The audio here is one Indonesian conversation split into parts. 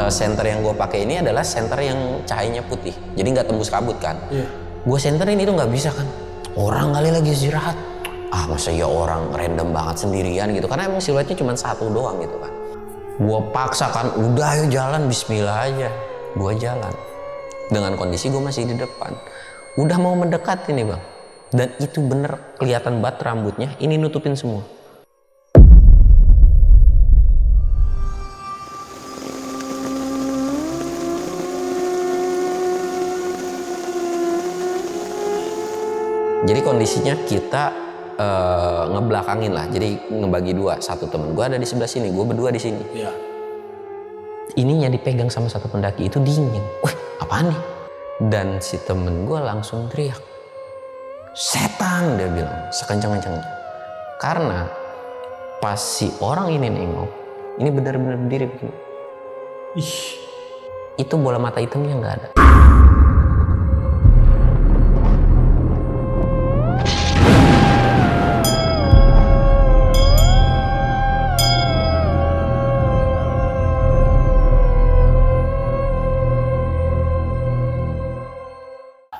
senter yang gue pakai ini adalah senter yang cahayanya putih, jadi nggak tembus kabut kan. Gue senterin itu nggak bisa kan, orang kali lagi istirahat, masa ya orang random banget sendirian gitu, karena emang siluetnya cuma satu doang gitu kan. Gue paksa kan, udah ayo jalan, bismillah aja. Gue jalan dengan kondisi gue masih di depan, udah mau mendekat ini bang, dan itu bener kelihatan banget rambutnya ini nutupin semua. Jadi kondisinya kita ngebelakangin lah, jadi ngebagi dua, satu temen gue ada di sebelah sini, gue berdua di sini. Iya. Ininya dipegang sama satu pendaki itu dingin, wah apaan nih? Dan si temen gue langsung teriak, setan, dia bilang sekencang-kencangnya. Karena pas si orang ini nengok, ini benar-benar berdiri begini. Itu bola mata hitamnya nggak ada.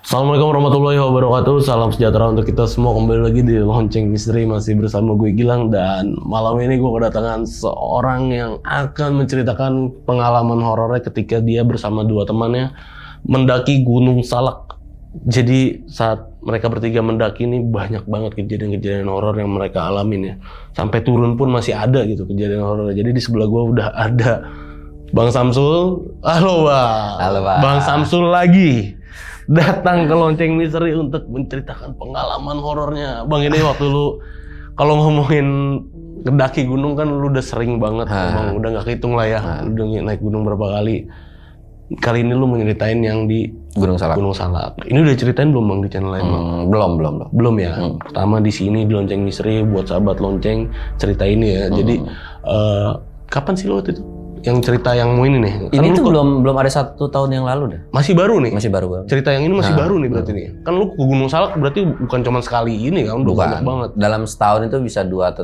Assalamualaikum warahmatullahi wabarakatuh. Salam sejahtera untuk kita semua. Kembali lagi di Lonceng Misteri, masih bersama gue Gilang. Dan malam ini gue kedatangan seorang yang akan menceritakan pengalaman horornya ketika dia bersama dua temannya mendaki Gunung Salak. Jadi saat mereka bertiga mendaki ini banyak banget kejadian-kejadian horor yang mereka alamin ya. Sampai turun pun masih ada gitu kejadian horor. Jadi di sebelah gue udah ada Bang Samsul. Halo Bang. Halo Bang. Bang Samsul lagi datang ke Lonceng Misteri untuk menceritakan pengalaman horornya. Bang, ini waktu lu kalau ngomongin ngedaki gunung kan lu udah sering banget, Bang, udah nggak kehitung lah ya, lu udah naik gunung berapa kali. Kali ini lu mau nyeritain yang di Gunung Salak. Gunung Salak. Ini udah ceritain belum Bang di channel lain Bang? Belum Ya. Pertama di sini di Lonceng Misteri buat sahabat lonceng cerita ini ya. Jadi kapan sih lu waktu itu? Yang cerita yang mau ini nih. Ini tuh belum ada 1 tahun yang lalu dah. Masih baru nih? Masih baru. Cerita yang ini masih baru nih berarti nih. Kan lu ke Gunung Salak berarti bukan cuma sekali ini kan, udah banyak banget. Dalam setahun itu bisa 2 atau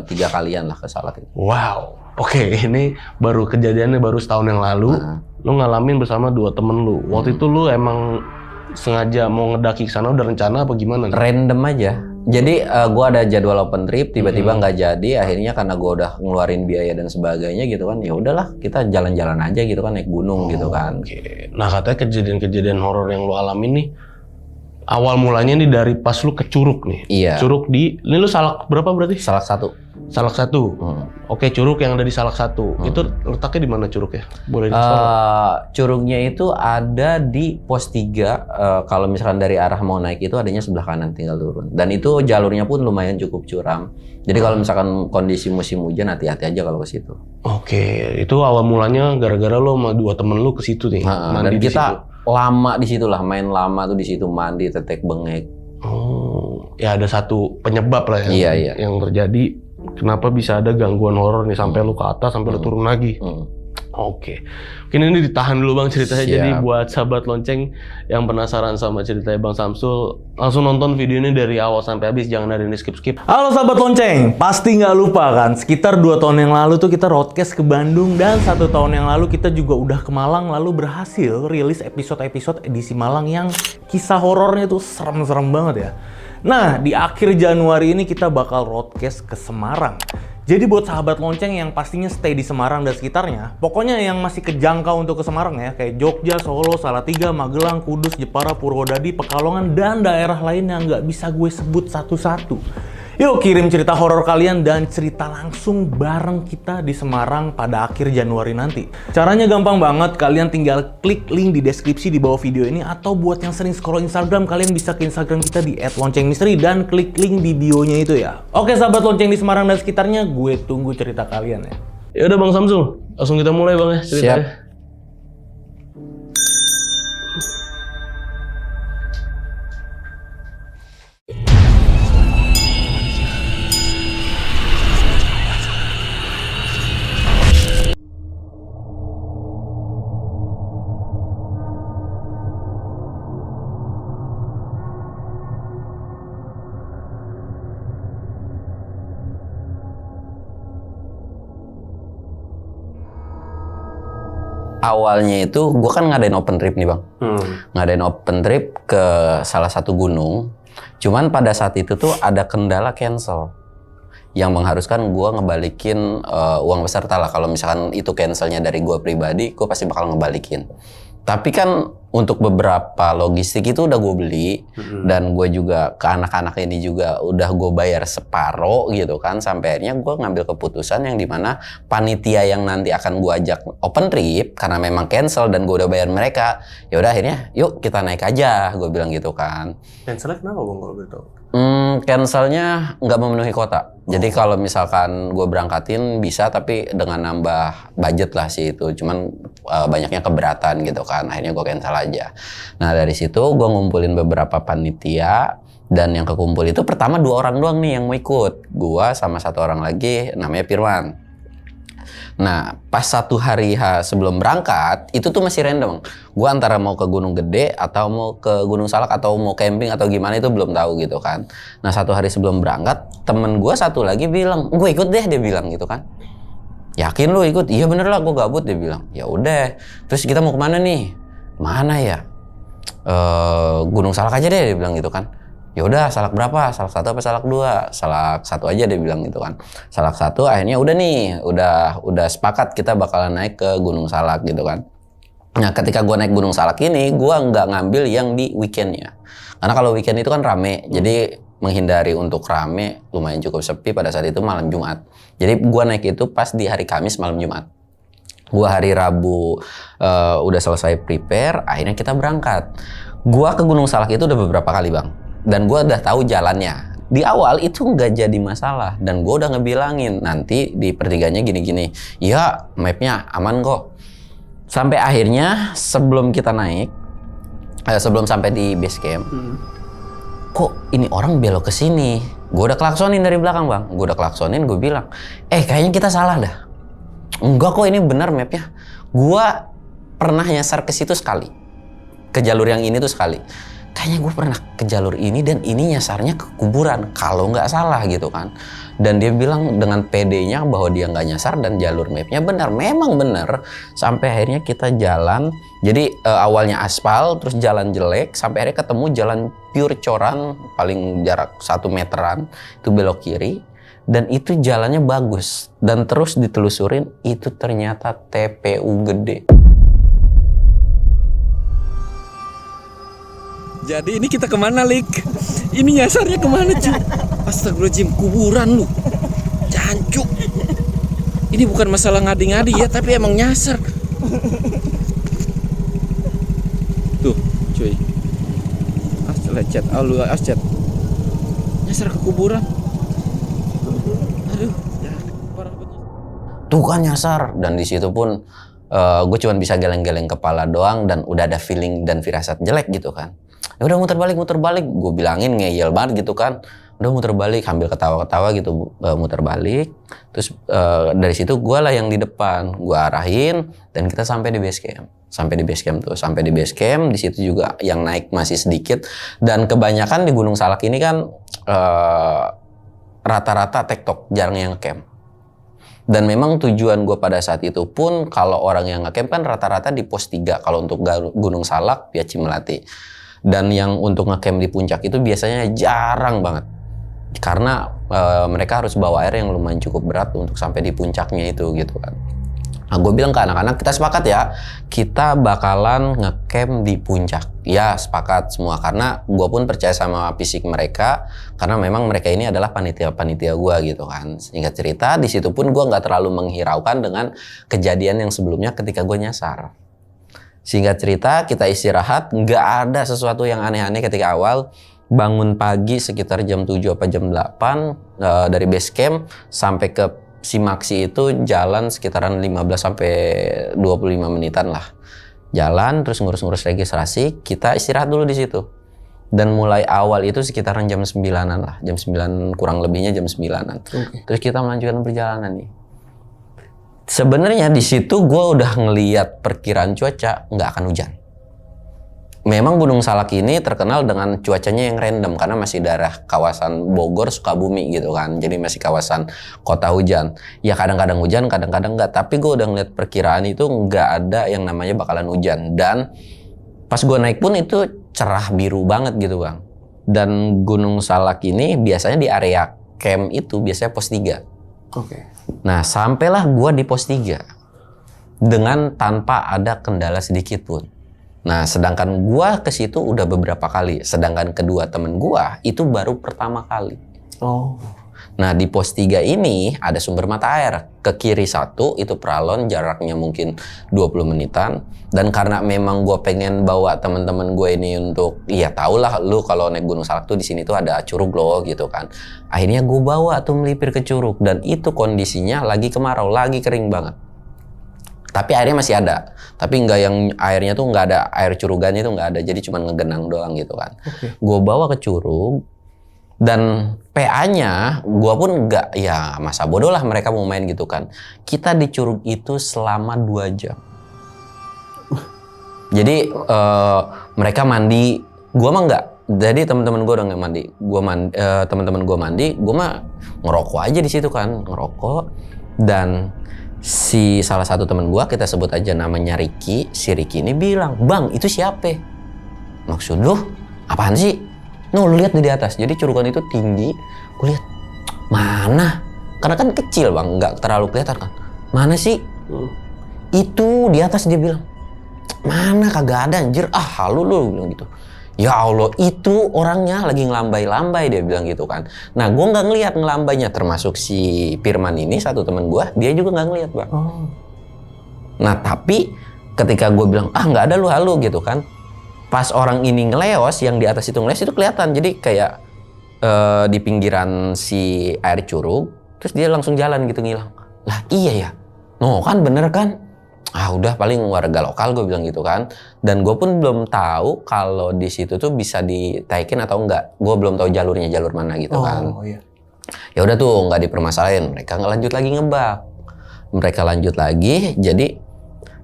3 kalian lah ke Salak itu. Wow. Oke, ini baru kejadiannya baru setahun yang lalu. Lu ngalamin bersama 2 temen lu. Waktu itu lu emang sengaja mau ngedaki ke sana, udah rencana apa gimana? Random aja. Jadi gua ada jadwal open trip, tiba-tiba nggak jadi. Akhirnya karena gua udah ngeluarin biaya dan sebagainya gitu kan, ya udahlah kita jalan-jalan aja gitu kan, naik gunung gitu kan. Oke. Nah katanya kejadian-kejadian horor yang lu alamin nih, awal mulanya nih dari pas lu ke Curug nih. Iya. Curug di, ini lu Salak berapa berarti? Salak 1. Salak 1. Oke, Curug yang ada di Salak 1. Itu letaknya di mana Curug ya? Boleh di Curugnya itu ada di pos 3. Kalau misalkan dari arah mau naik itu adanya sebelah kanan, tinggal turun. Dan itu jalurnya pun lumayan cukup curam. Jadi kalau misalkan kondisi musim hujan, hati-hati aja kalau ke situ. Oke, itu awal mulanya gara-gara lo sama 2 temen lu ke situ nih. Dan kita lama di situ lah, main lama tuh di situ, mandi, tetek bengek. Oh, ya ada satu penyebab lah Iya. yang terjadi. Kenapa bisa ada gangguan horor nih sampai lu ke atas, sampai lu turun lagi? Oke. Mungkin ini ditahan dulu Bang ceritanya. Siap. Jadi buat sahabat lonceng yang penasaran sama ceritanya Bang Samsul, langsung nonton video ini dari awal sampai habis, jangan ada ini skip-skip. Halo sahabat lonceng, pasti nggak lupa kan, sekitar 2 tahun yang lalu tuh kita roadcast ke Bandung, dan 1 tahun yang lalu kita juga udah ke Malang, lalu berhasil rilis episode-episode edisi Malang yang kisah horornya tuh serem-serem banget ya. Nah, di akhir Januari ini kita bakal roadcast ke Semarang. Jadi buat sahabat lonceng yang pastinya stay di Semarang dan sekitarnya, pokoknya yang masih kejangkau untuk ke Semarang ya, kayak Jogja, Solo, Salatiga, Magelang, Kudus, Jepara, Purwodadi, Pekalongan, dan daerah lain yang nggak bisa gue sebut satu-satu. Yuk kirim cerita horor kalian dan cerita langsung bareng kita di Semarang pada akhir Januari nanti. Caranya gampang banget, kalian tinggal klik link di deskripsi di bawah video ini, atau buat yang sering scroll Instagram, kalian bisa ke Instagram kita di @loncengmisteri dan klik link di bio-nya itu ya. Oke sahabat lonceng di Semarang dan sekitarnya, gue tunggu cerita kalian ya. Ya udah Bang Samsul, langsung kita mulai Bang ya ceritanya. Siap. awalnya itu gue kan ngadain open trip nih bang. Ngadain open trip ke salah satu gunung. Cuman pada saat itu tuh ada kendala cancel. Yang mengharuskan gue ngebalikin uang peserta lah. Kalau misalkan itu cancelnya dari gue pribadi, gue pasti bakal ngebalikin. Tapi kan untuk beberapa logistik itu udah gue beli. Dan gue juga ke anak-anak ini juga udah gue bayar separoh gitu kan. Sampai akhirnya gue ngambil keputusan yang dimana panitia yang nanti akan gue ajak open trip karena memang cancel dan gue udah bayar mereka. Ya udah akhirnya yuk kita naik aja, gue bilang gitu kan. Cancelnya kenapa bang kalau gitu? Cancelnya nggak memenuhi kota. Jadi kalau misalkan gue berangkatin bisa, tapi dengan nambah budget lah sih itu. Cuman banyaknya keberatan gitu kan. Akhirnya gue cancel aja. Nah dari situ gue ngumpulin beberapa panitia. Dan yang kekumpul itu pertama 2 orang doang nih yang mau ikut. Gue sama 1 orang lagi namanya Firman. Nah, pas 1 hari sebelum berangkat, itu tuh masih random. Gue antara mau ke Gunung Gede, atau mau ke Gunung Salak, atau mau camping, atau gimana itu belum tahu gitu kan. Nah, 1 hari sebelum berangkat, temen gue 1 lagi bilang, gue ikut deh, dia bilang gitu kan. Yakin lu ikut? Iya bener lah, gue gabut, dia bilang. Ya udah, terus kita mau kemana nih? Mana ya? Gunung Salak aja deh, dia bilang gitu kan. Ya udah, salak berapa? Salak 1 apa salak 2? Salak 1 aja dia bilang gitu kan. Salak 1 akhirnya udah nih, udah sepakat kita bakalan naik ke Gunung Salak gitu kan. Nah, ketika gua naik Gunung Salak ini, gua nggak ngambil yang di weekendnya. Karena kalau weekend itu kan rame, jadi menghindari untuk rame, lumayan cukup sepi pada saat itu malam Jumat. Jadi gua naik itu pas di hari Kamis malam Jumat. Gua hari Rabu udah selesai prepare, akhirnya kita berangkat. Gua ke Gunung Salak itu udah beberapa kali bang. Dan gue udah tahu jalannya. Di awal itu nggak jadi masalah. Dan gue udah ngebilangin nanti di pertiganya gini-gini. Ya mapnya aman kok. Sampai akhirnya sebelum kita naik, sebelum sampai di base camp, kok ini orang belok ke sini. Gue udah klaksonin dari belakang bang. Gue udah klaksonin, gue bilang, kayaknya kita salah dah. Enggak kok, ini benar mapnya. Gue pernah nyasar ke situ sekali. Ke jalur yang ini tuh sekali. Kayaknya gue pernah ke jalur ini dan ini nyasarnya ke kuburan kalau nggak salah gitu kan. Dan dia bilang dengan PD-nya bahwa dia nggak nyasar dan jalur mapnya benar, memang benar. Sampai akhirnya kita jalan, jadi awalnya aspal terus jalan jelek sampai akhirnya ketemu jalan pure coran paling jarak 1 meteran itu belok kiri. Dan itu jalannya bagus dan terus ditelusurin itu ternyata TPU gede. Jadi ini kita kemana, Lik? Ini nyasarnya kemana, cu? Astagfirullahaladzim, kuburan lu. Jancuk. Ini bukan masalah ngadi-ngadi ya, tapi emang nyasar. Tuh, cuy. Lecet, lecet. Nyasar ke kuburan. Aduh, ya, parah banget. Tuh kan nyasar. Dan di situ pun gue cuma bisa geleng-geleng kepala doang dan udah ada feeling dan firasat jelek gitu kan. Ya udah muter balik, gue bilangin ngeyel banget gitu kan. Udah muter balik, sambil ketawa-ketawa gitu, muter balik. Terus dari situ gue lah yang di depan, gue arahin dan kita sampai di base camp. Sampai di base camp, di situ juga yang naik masih sedikit dan kebanyakan di Gunung Salak ini kan rata-rata tektok, jarang yang ngecamp. Dan memang tujuan gue pada saat itu pun kalau orang yang ngecamp kan rata-rata di pos 3 kalau untuk Gunung Salak via Cimelati. Dan yang untuk ngecamp di puncak itu biasanya jarang banget. Karena mereka harus bawa air yang lumayan cukup berat untuk sampai di puncaknya itu gitu kan. Nah, gue bilang ke anak-anak, kita sepakat ya, kita bakalan ngecamp di puncak. Ya sepakat semua, karena gue pun percaya sama fisik mereka, karena memang mereka ini adalah panitia-panitia gue gitu kan. Singkat cerita, di situ pun gue nggak terlalu menghiraukan dengan kejadian yang sebelumnya ketika gue nyasar. Singkat cerita, kita istirahat, nggak ada sesuatu yang aneh-aneh ketika awal. Bangun pagi sekitar jam 7 apa jam 8 dari base camp sampai ke Simaksi itu jalan sekitaran 15 sampai 25 menitan lah. Jalan terus ngurus-ngurus registrasi, kita istirahat dulu di situ. Dan mulai awal itu sekitaran jam 9-an lah, jam 9 kurang lebihnya jam 9-an. Okay. Terus kita melanjutkan perjalanan nih. Sebenarnya di situ gue udah ngelihat perkiraan cuaca nggak akan hujan. memang Gunung Salak ini terkenal dengan cuacanya yang random karena masih daerah kawasan Bogor, Sukabumi gitu kan. Jadi masih kawasan kota hujan. Ya kadang-kadang hujan, kadang-kadang enggak. Tapi gue udah ngeliat perkiraan itu nggak ada yang namanya bakalan hujan. Dan pas gue naik pun itu cerah biru banget gitu bang. Dan Gunung Salak ini biasanya di area camp itu biasanya pos 3. Oke. Nah sampailah gue di pos 3 dengan tanpa ada kendala sedikit pun. Nah, sedangkan gua ke situ udah beberapa kali. Sedangkan kedua temen gua itu baru pertama kali. Oh. Nah, di pos 3 ini ada sumber mata air. Ke kiri satu itu peralon, jaraknya mungkin 20 menitan. Dan karena memang gua pengen bawa teman-teman gue ini untuk, ya tau lah lu kalau naik Gunung Salak tuh di sini tuh ada curug loh gitu kan. Akhirnya gua bawa tuh melipir ke curug dan itu kondisinya lagi kemarau, lagi kering banget. Tapi airnya masih ada, tapi nggak yang airnya tuh nggak ada, air curugannya tuh nggak ada, jadi cuma ngegenang doang gitu kan. Gue bawa ke curug dan PA-nya gue pun nggak, ya masa bodoh lah mereka mau main gitu kan. Kita di curug itu selama 2 jam. Jadi mereka mandi, gue mah nggak. Jadi teman-teman gue udah nggak mandi, teman-teman gue mandi, gue mah ngerokok aja di situ kan, ngerokok. Dan si salah satu teman gua, kita sebut aja namanya Ricky. Si Ricky ini bilang, "Bang, itu siapa?" Maksud lu apaan sih? Lu lihat di atas. Jadi curugan itu tinggi. Gue lihat, mana? Karena kan kecil bang, nggak terlalu kelihatan kan. Mana sih? Itu di atas, dia bilang. Mana, kagak ada anjir. Ah halu lu, bilang gitu. Ya Allah, itu orangnya lagi ngelambai-lambai, dia bilang gitu kan. Nah, gue nggak ngelihat ngelambainya, termasuk si Firman ini satu teman gue, dia juga nggak ngelihat bang. Oh. Nah, tapi ketika gue bilang nggak ada lu halu gitu kan, pas orang ini ngeleos, yang di atas itu ngeleos itu kelihatan. Jadi kayak di pinggiran si air curug, terus dia langsung jalan gitu ngilang. Lah iya ya, no kan bener kan? Udah paling warga lokal, gue bilang gitu kan. Dan gue pun belum tahu kalau di situ tuh bisa ditaikin atau enggak. Gue belum tahu jalurnya jalur mana gitu kan. Oh iya. Ya udah tuh nggak dipermasalahin. Mereka lanjut lagi ngebak. Mereka lanjut lagi. Jadi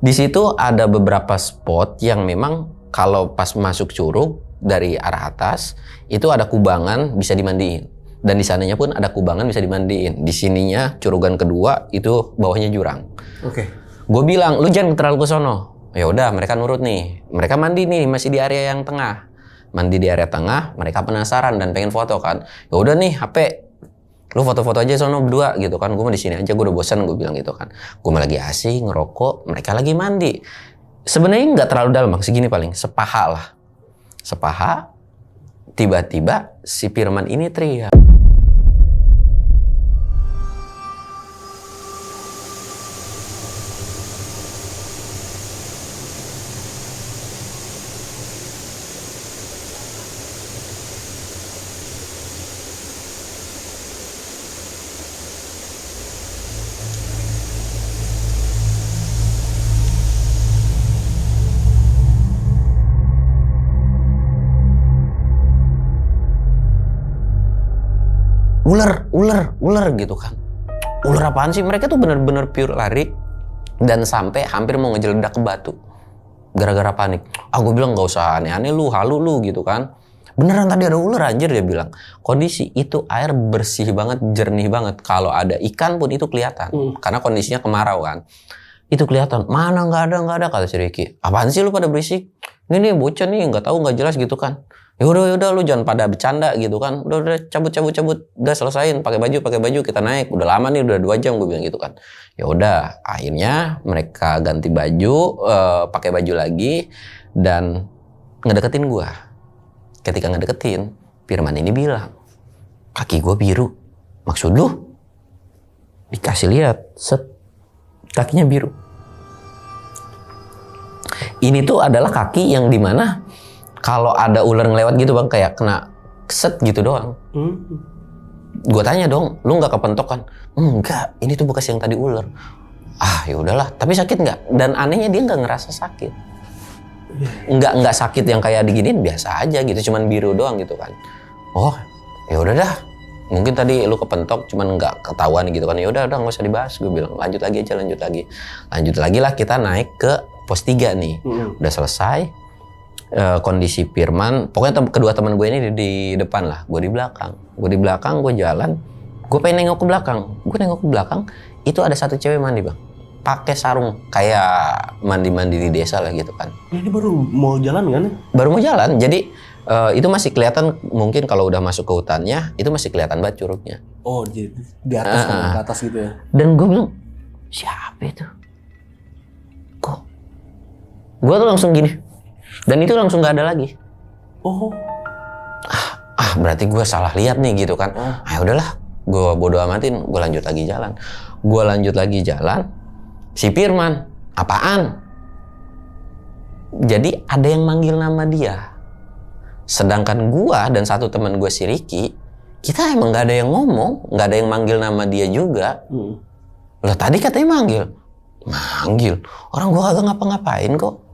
di situ ada beberapa spot yang memang kalau pas masuk curug dari arah atas itu ada kubangan bisa dimandiin. Dan di sananya pun ada kubangan bisa dimandiin. Di sininya curugan kedua itu bawahnya jurang. Oke. Gue bilang, lu jangan terlalu ke sono. Ya udah, mereka nurut nih. Mereka mandi nih, masih di area yang tengah. Mandi di area tengah, mereka penasaran dan pengen foto kan. Ya udah nih, HP, lu foto-foto aja sono berdua gitu kan. Gue mah di sini aja, gue udah bosan, gue bilang gitu kan. Gue mah lagi asik ngerokok, mereka lagi mandi. Sebenarnya nggak terlalu dalam, bang. Segini paling, sepaha lah. Sepaha. Tiba-tiba si Firman ini teriak. Ular gitu kan. Ular apaan sih? Mereka tuh bener-bener pure lari dan sampai hampir mau ngejeledak ke batu gara-gara panik. Gue bilang gak usah aneh-aneh lu, halu lu gitu kan. Beneran tadi ada ular anjir, dia bilang. Kondisi itu air bersih banget, jernih banget. Kalau ada ikan pun itu kelihatan karena kondisinya kemarau kan. Itu kelihatan. Mana nggak ada kata si Ricky. Apaan sih lu pada berisik? Ini bocah nih nggak tahu nggak jelas gitu kan. Yaudah lu jangan pada bercanda gitu kan. Udah cabut. Udah selesain, pakai baju kita naik. Udah lama nih, udah 2 jam gue bilang gitu kan. Ya udah, akhirnya mereka ganti baju, pakai baju lagi dan ngedeketin gue. Ketika ngedeketin, Firman ini bilang, "Kaki gue biru." Maksud lu? Dikasih lihat, set, kakinya biru. Ini tuh adalah kaki yang dimana kalau ada ular ngelewat gitu bang, kayak kena set gitu doang. Gue tanya dong, lu nggak kepentok kan? Enggak, ini tuh bekas yang tadi ular. Ya udahlah, tapi sakit nggak? Dan anehnya dia nggak ngerasa sakit. Nggak sakit yang kayak diginiin, biasa aja gitu, cuman biru doang gitu kan. Oh, ya udah dah. Mungkin tadi lu kepentok, cuman nggak ketahuan gitu kan. Ya udah nggak usah dibahas, gue bilang. Lanjut lagi lah, kita naik ke pos 3 nih. Udah selesai. kondisi Firman, pokoknya kedua teman gue ini di depan lah, gue di belakang. Gue jalan, gue pengen nengok ke belakang. Gue nengok ke belakang, itu ada satu cewek mandi bang, pakai sarung kayak mandi di desa lah gitu kan. Ini baru mau jalan kan? Baru mau jalan, jadi itu masih kelihatan, mungkin kalau udah masuk ke hutannya, itu masih kelihatan banget curugnya. Oh, jadi di atas ke atas gitu ya? Dan gue bilang, siapa itu? Kok? Gue tuh langsung gini. Dan itu langsung gak ada lagi. Oh. Berarti gue salah lihat nih gitu kan. Udahlah, gue bodo amatin, gue lanjut lagi jalan. Si Firman, apaan? Jadi ada yang manggil nama dia. Sedangkan gue dan satu teman gue si Ricky, kita emang gak ada yang ngomong, gak ada yang manggil nama dia juga. Lah tadi katanya manggil. Orang gue kagak ngapa-ngapain kok.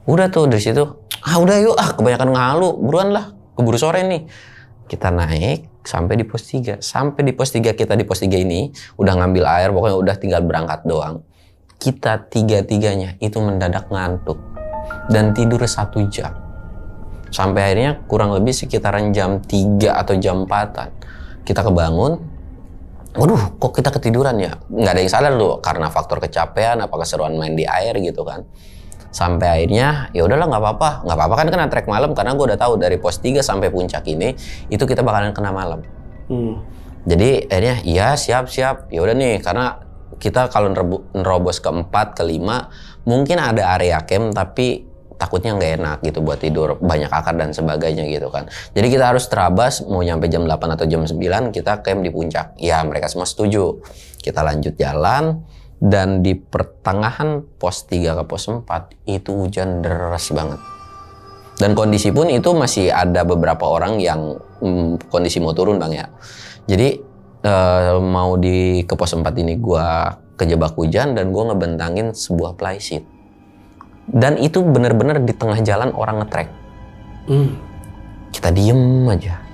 Udah tuh dari situ, udah yuk, kebanyakan ngalu, buruan lah, keburu sore nih. Kita naik sampai di pos 3. Sampai di pos 3, kita di pos 3 ini udah ngambil air, pokoknya udah tinggal berangkat doang. Kita tiga-tiganya itu mendadak ngantuk dan tidur 1 jam. Sampai akhirnya kurang lebih sekitaran jam 3 atau jam 4-an. Kita kebangun, waduh kok kita ketiduran ya? Nggak ada yang sadar tuh, karena faktor kecapean, apa keseruan main di air gitu kan. Sampai akhirnya ya udahlah nggak apa-apa kan kena trek malam, karena gue udah tahu dari pos 3 sampai puncak ini itu kita bakalan kena malam. Jadi akhirnya iya siap ya udah nih, karena kita kalau nerobos ke 4 ke 5 mungkin ada area camp tapi takutnya nggak enak gitu buat tidur, banyak akar dan sebagainya gitu kan. Jadi kita harus terabas, mau nyampe jam 8 atau jam 9 kita camp di puncak. Ya mereka semua setuju. Kita lanjut jalan. Dan di pertengahan pos 3 ke pos 4 itu hujan deras banget. Dan kondisi pun itu masih ada beberapa orang yang kondisi mau turun bang ya. Jadi mau ke pos 4 ini gue kejebak hujan dan gue ngebentangin sebuah plyseat. Dan itu bener-bener di tengah jalan orang ngetrek. Kita diem aja.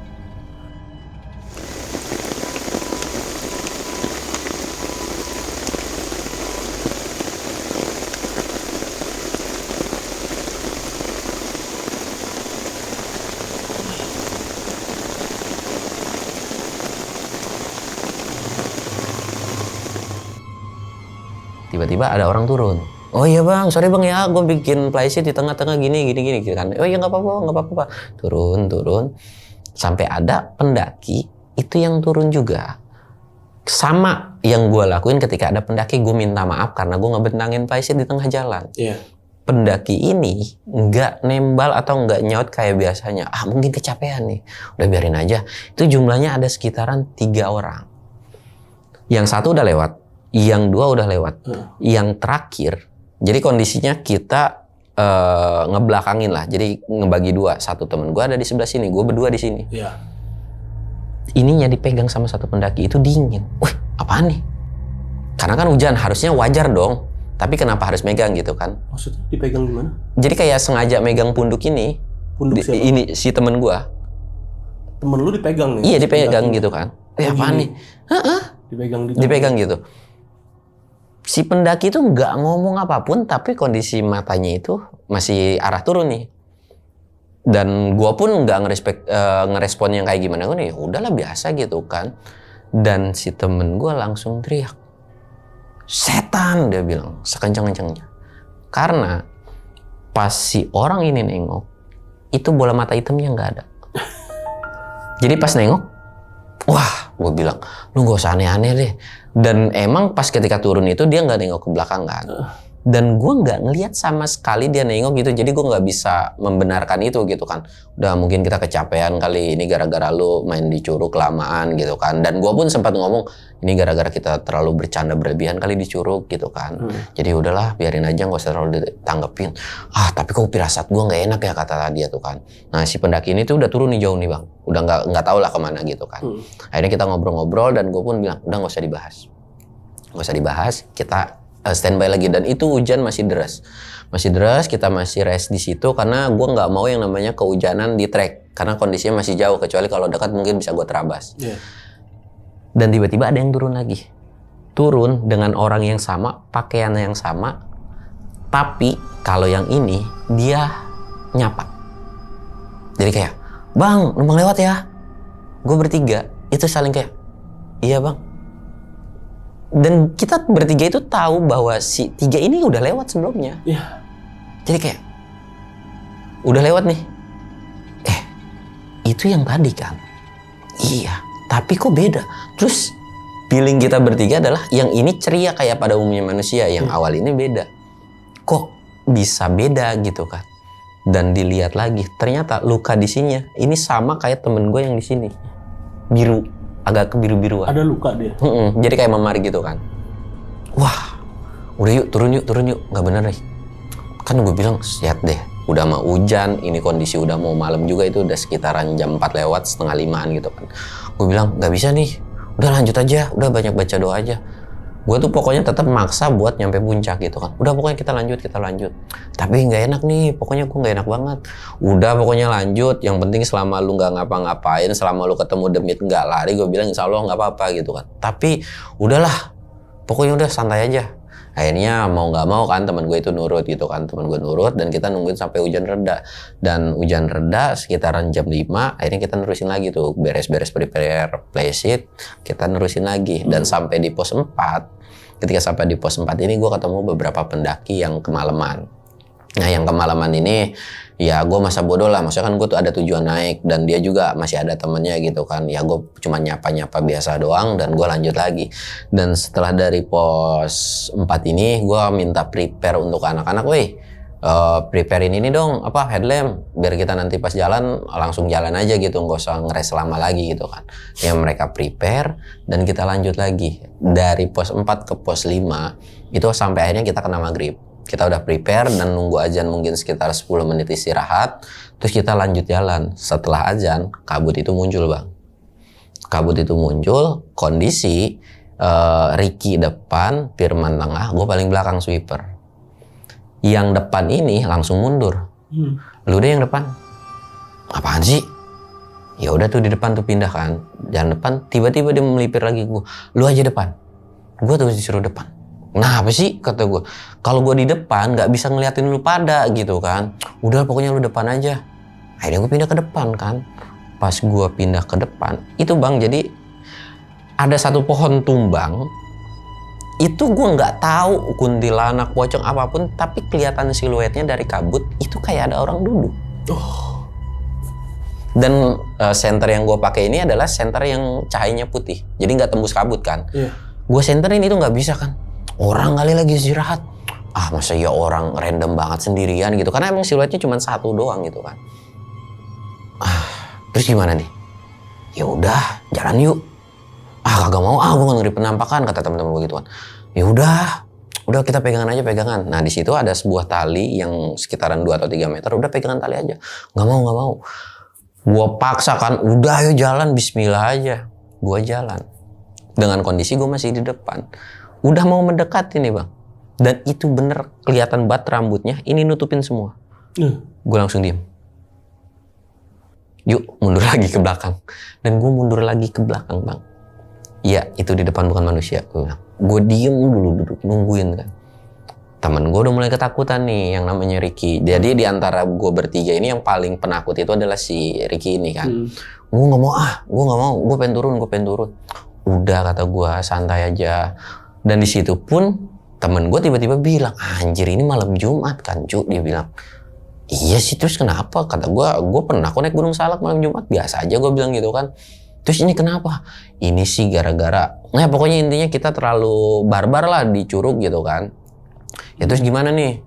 Tiba-tiba ada orang turun. Oh iya bang, sorry bang ya, gue bikin plyseat di tengah-tengah gini gitu kan. Oh iya nggak apa-apa. Turun. Sampai ada pendaki itu yang turun juga. Sama yang gue lakuin ketika ada pendaki, gue minta maaf karena gue ngebentangin plyseat di tengah jalan. Pendaki ini nggak nembal atau nggak nyaut kayak biasanya. Mungkin kecapean nih. Udah biarin aja. Itu jumlahnya ada sekitaran 3 orang. Yang satu udah lewat. Yang 2 udah lewat. Yang terakhir, jadi kondisinya kita ngebelakangin lah. Jadi ngebagi 2. Satu temen gue ada di sebelah sini, gue berdua di sini. Ininya dipegang sama satu pendaki, itu dingin. Wih, apaan nih? Karena kan hujan, harusnya wajar dong. Tapi kenapa harus megang gitu kan? Maksudnya dipegang gimana? Jadi kayak sengaja megang punduk ini. Punduk siapa? Ini si temen gue. Temen lu dipegang nih? Iya dipegang gitu kan. Apaan nih? Dipegang gitu. Si pendaki itu nggak ngomong apapun, tapi kondisi matanya itu masih arah turun nih. Dan gua pun nggak ngerespon yang kayak gimana, gue nih udahlah biasa gitu kan. Dan si temen gua langsung teriak, setan, dia bilang sekencang-kencangnya. Karena pas si orang ini nengok, itu bola mata hitamnya nggak ada. Jadi pas nengok, wah, gue bilang, lu gak usah aneh-aneh deh. Dan emang pas ketika turun itu dia nggak nengok ke belakang kan. Dan gue nggak ngelihat sama sekali dia nengok gitu. Jadi gue nggak bisa membenarkan itu gitu kan. Udah mungkin kita kecapean kali ini gara-gara lu main di curug kelamaan gitu kan. Dan gue pun sempat ngomong, ini gara-gara kita terlalu bercanda berlebihan kali di curug gitu kan. Jadi udahlah biarin aja, nggak usah terlalu ditanggepin. Tapi kok firasat gue nggak enak ya, kata dia tuh kan. Nah si pendaki ini tuh udah turun nih jauh nih bang. Udah nggak tahu lah kemana gitu kan. Akhirnya kita ngobrol-ngobrol dan gue pun bilang udah nggak usah dibahas, kita standby lagi. Dan itu hujan masih deras, kita masih rest di situ karena gue nggak mau yang namanya kehujanan di trek karena kondisinya masih jauh, kecuali kalau dekat mungkin bisa gue terabas. Dan tiba-tiba ada yang turun dengan orang yang sama, pakaian yang sama, tapi kalau yang ini dia nyapa. Jadi kayak, bang, numpang lewat ya. Gue bertiga, itu saling kayak, iya bang. Dan kita bertiga itu tahu bahwa si tiga ini udah lewat sebelumnya. Iya. Jadi kayak, udah lewat nih. Itu yang tadi kan? Iya, tapi kok beda? Terus feeling kita bertiga adalah yang ini ceria kayak pada umumnya manusia, yang awal ini beda. Kok bisa beda gitu kan? Dan dilihat lagi, ternyata luka di sininya ini sama kayak temen gue yang di sini. Biru, agak kebiru-biruan. Ada luka dia. Jadi kayak memar gitu kan. Wah, udah yuk, turun yuk. Nggak bener nih. Kan gue bilang, siap deh. Udah mau hujan, ini kondisi udah mau malam juga, itu udah sekitaran jam 4 lewat, setengah 5-an gitu kan. Gue bilang, nggak bisa nih. Udah lanjut aja, udah banyak baca doa aja. Gue tuh pokoknya tetap maksa buat nyampe puncak gitu kan. Udah pokoknya kita lanjut. Tapi nggak enak nih, pokoknya gue nggak enak banget. Udah pokoknya lanjut, yang penting selama lu nggak ngapa-ngapain, selama lu ketemu demit nggak lari, gue bilang insya Allah nggak apa-apa gitu kan. Tapi udahlah, pokoknya udah santai aja. Akhirnya mau nggak mau kan teman gue itu nurut gitu kan. Teman gue nurut dan kita nungguin sampai hujan reda. Dan hujan reda sekitaran jam 5, akhirnya kita nerusin lagi tuh. Beres-beres prepare playsheet, kita nerusin lagi. Dan sampai di pos 4, ketika sampai di pos 4 ini gue ketemu beberapa pendaki yang kemalaman. Nah yang kemalaman ini ya gue masa bodoh lah, maksudnya kan gue tuh ada tujuan naik dan dia juga masih ada temennya gitu kan. Ya gue cuma nyapa-nyapa biasa doang dan gue lanjut lagi. Dan setelah dari pos 4 ini gue minta prepare untuk anak-anak, weh preparein ini dong, apa, headlamp, biar kita nanti pas jalan langsung jalan aja gitu, nggak usah ngeres lama lagi gitu kan. Yang mereka prepare dan kita lanjut lagi dari pos 4 ke pos 5 itu sampai akhirnya kita kena maghrib. Kita udah prepare dan nunggu azan mungkin sekitar 10 menit istirahat, terus kita lanjut jalan. Setelah azan, kabut itu muncul bang. Kabut itu muncul, kondisi Ricky depan, Firman tengah, gue paling belakang sweeper. Yang depan ini langsung mundur. Lu deh yang depan. Apaan sih? Ya udah tuh di depan tuh pindah kan. Jalan depan, tiba-tiba dia melipir lagi gue. Lu aja depan. Gue tuh disuruh depan. Nah apa sih kata gue, kalau gue di depan nggak bisa ngeliatin lu pada gitu kan. Udah pokoknya lu depan aja. Akhirnya gue pindah ke depan kan. Pas gue pindah ke depan itu bang, jadi ada satu pohon tumbang. Itu gue nggak tahu kuntilanak, pocong apapun, tapi kelihatan siluetnya dari kabut itu kayak ada orang duduk. Dan senter yang gue pakai ini adalah senter yang cahayanya putih, jadi nggak tembus kabut kan. Gue senterin itu nggak bisa kan. Orang kali lagi istirahat. Masa ya orang random banget sendirian gitu. Karena emang siluetnya cuma satu doang gitu kan. Terus gimana nih? Ya udah, jalan yuk. Kagak mau. Gue ngeri penampakan kata teman-teman gue gitu kan. Ya udah kita pegangan aja, pegangan. Nah di situ ada sebuah tali yang sekitaran 2 atau 3 meter. Udah pegangan tali aja. Nggak mau. Gue paksa kan. Udah ayo jalan, bismillah aja. Gue jalan. Dengan kondisi gue masih di depan. Udah mau mendekat ini bang. Dan itu bener kelihatan banget rambutnya. Ini nutupin semua. Gue langsung diem. Yuk mundur lagi ke belakang. Dan gue mundur lagi ke belakang bang. Iya itu di depan bukan manusia. Gue diem dulu duduk nungguin kan. Temen gue udah mulai ketakutan nih yang namanya Ricky. Jadi di antara gue bertiga ini yang paling penakut itu adalah si Ricky ini kan. Gue gak mau. Gue pengen turun. Udah kata gue santai aja. Dan di situ pun temen gue tiba-tiba bilang, anjir ini malam Jumat kan cu, dia bilang. Iya sih, terus kenapa? Kata gue pernah kok naik Gunung Salak malam Jumat, biasa aja gue bilang gitu kan. Terus ini kenapa? Ini sih gara-gara, nah pokoknya intinya kita terlalu barbar lah di Curug gitu kan. Ya terus gimana nih?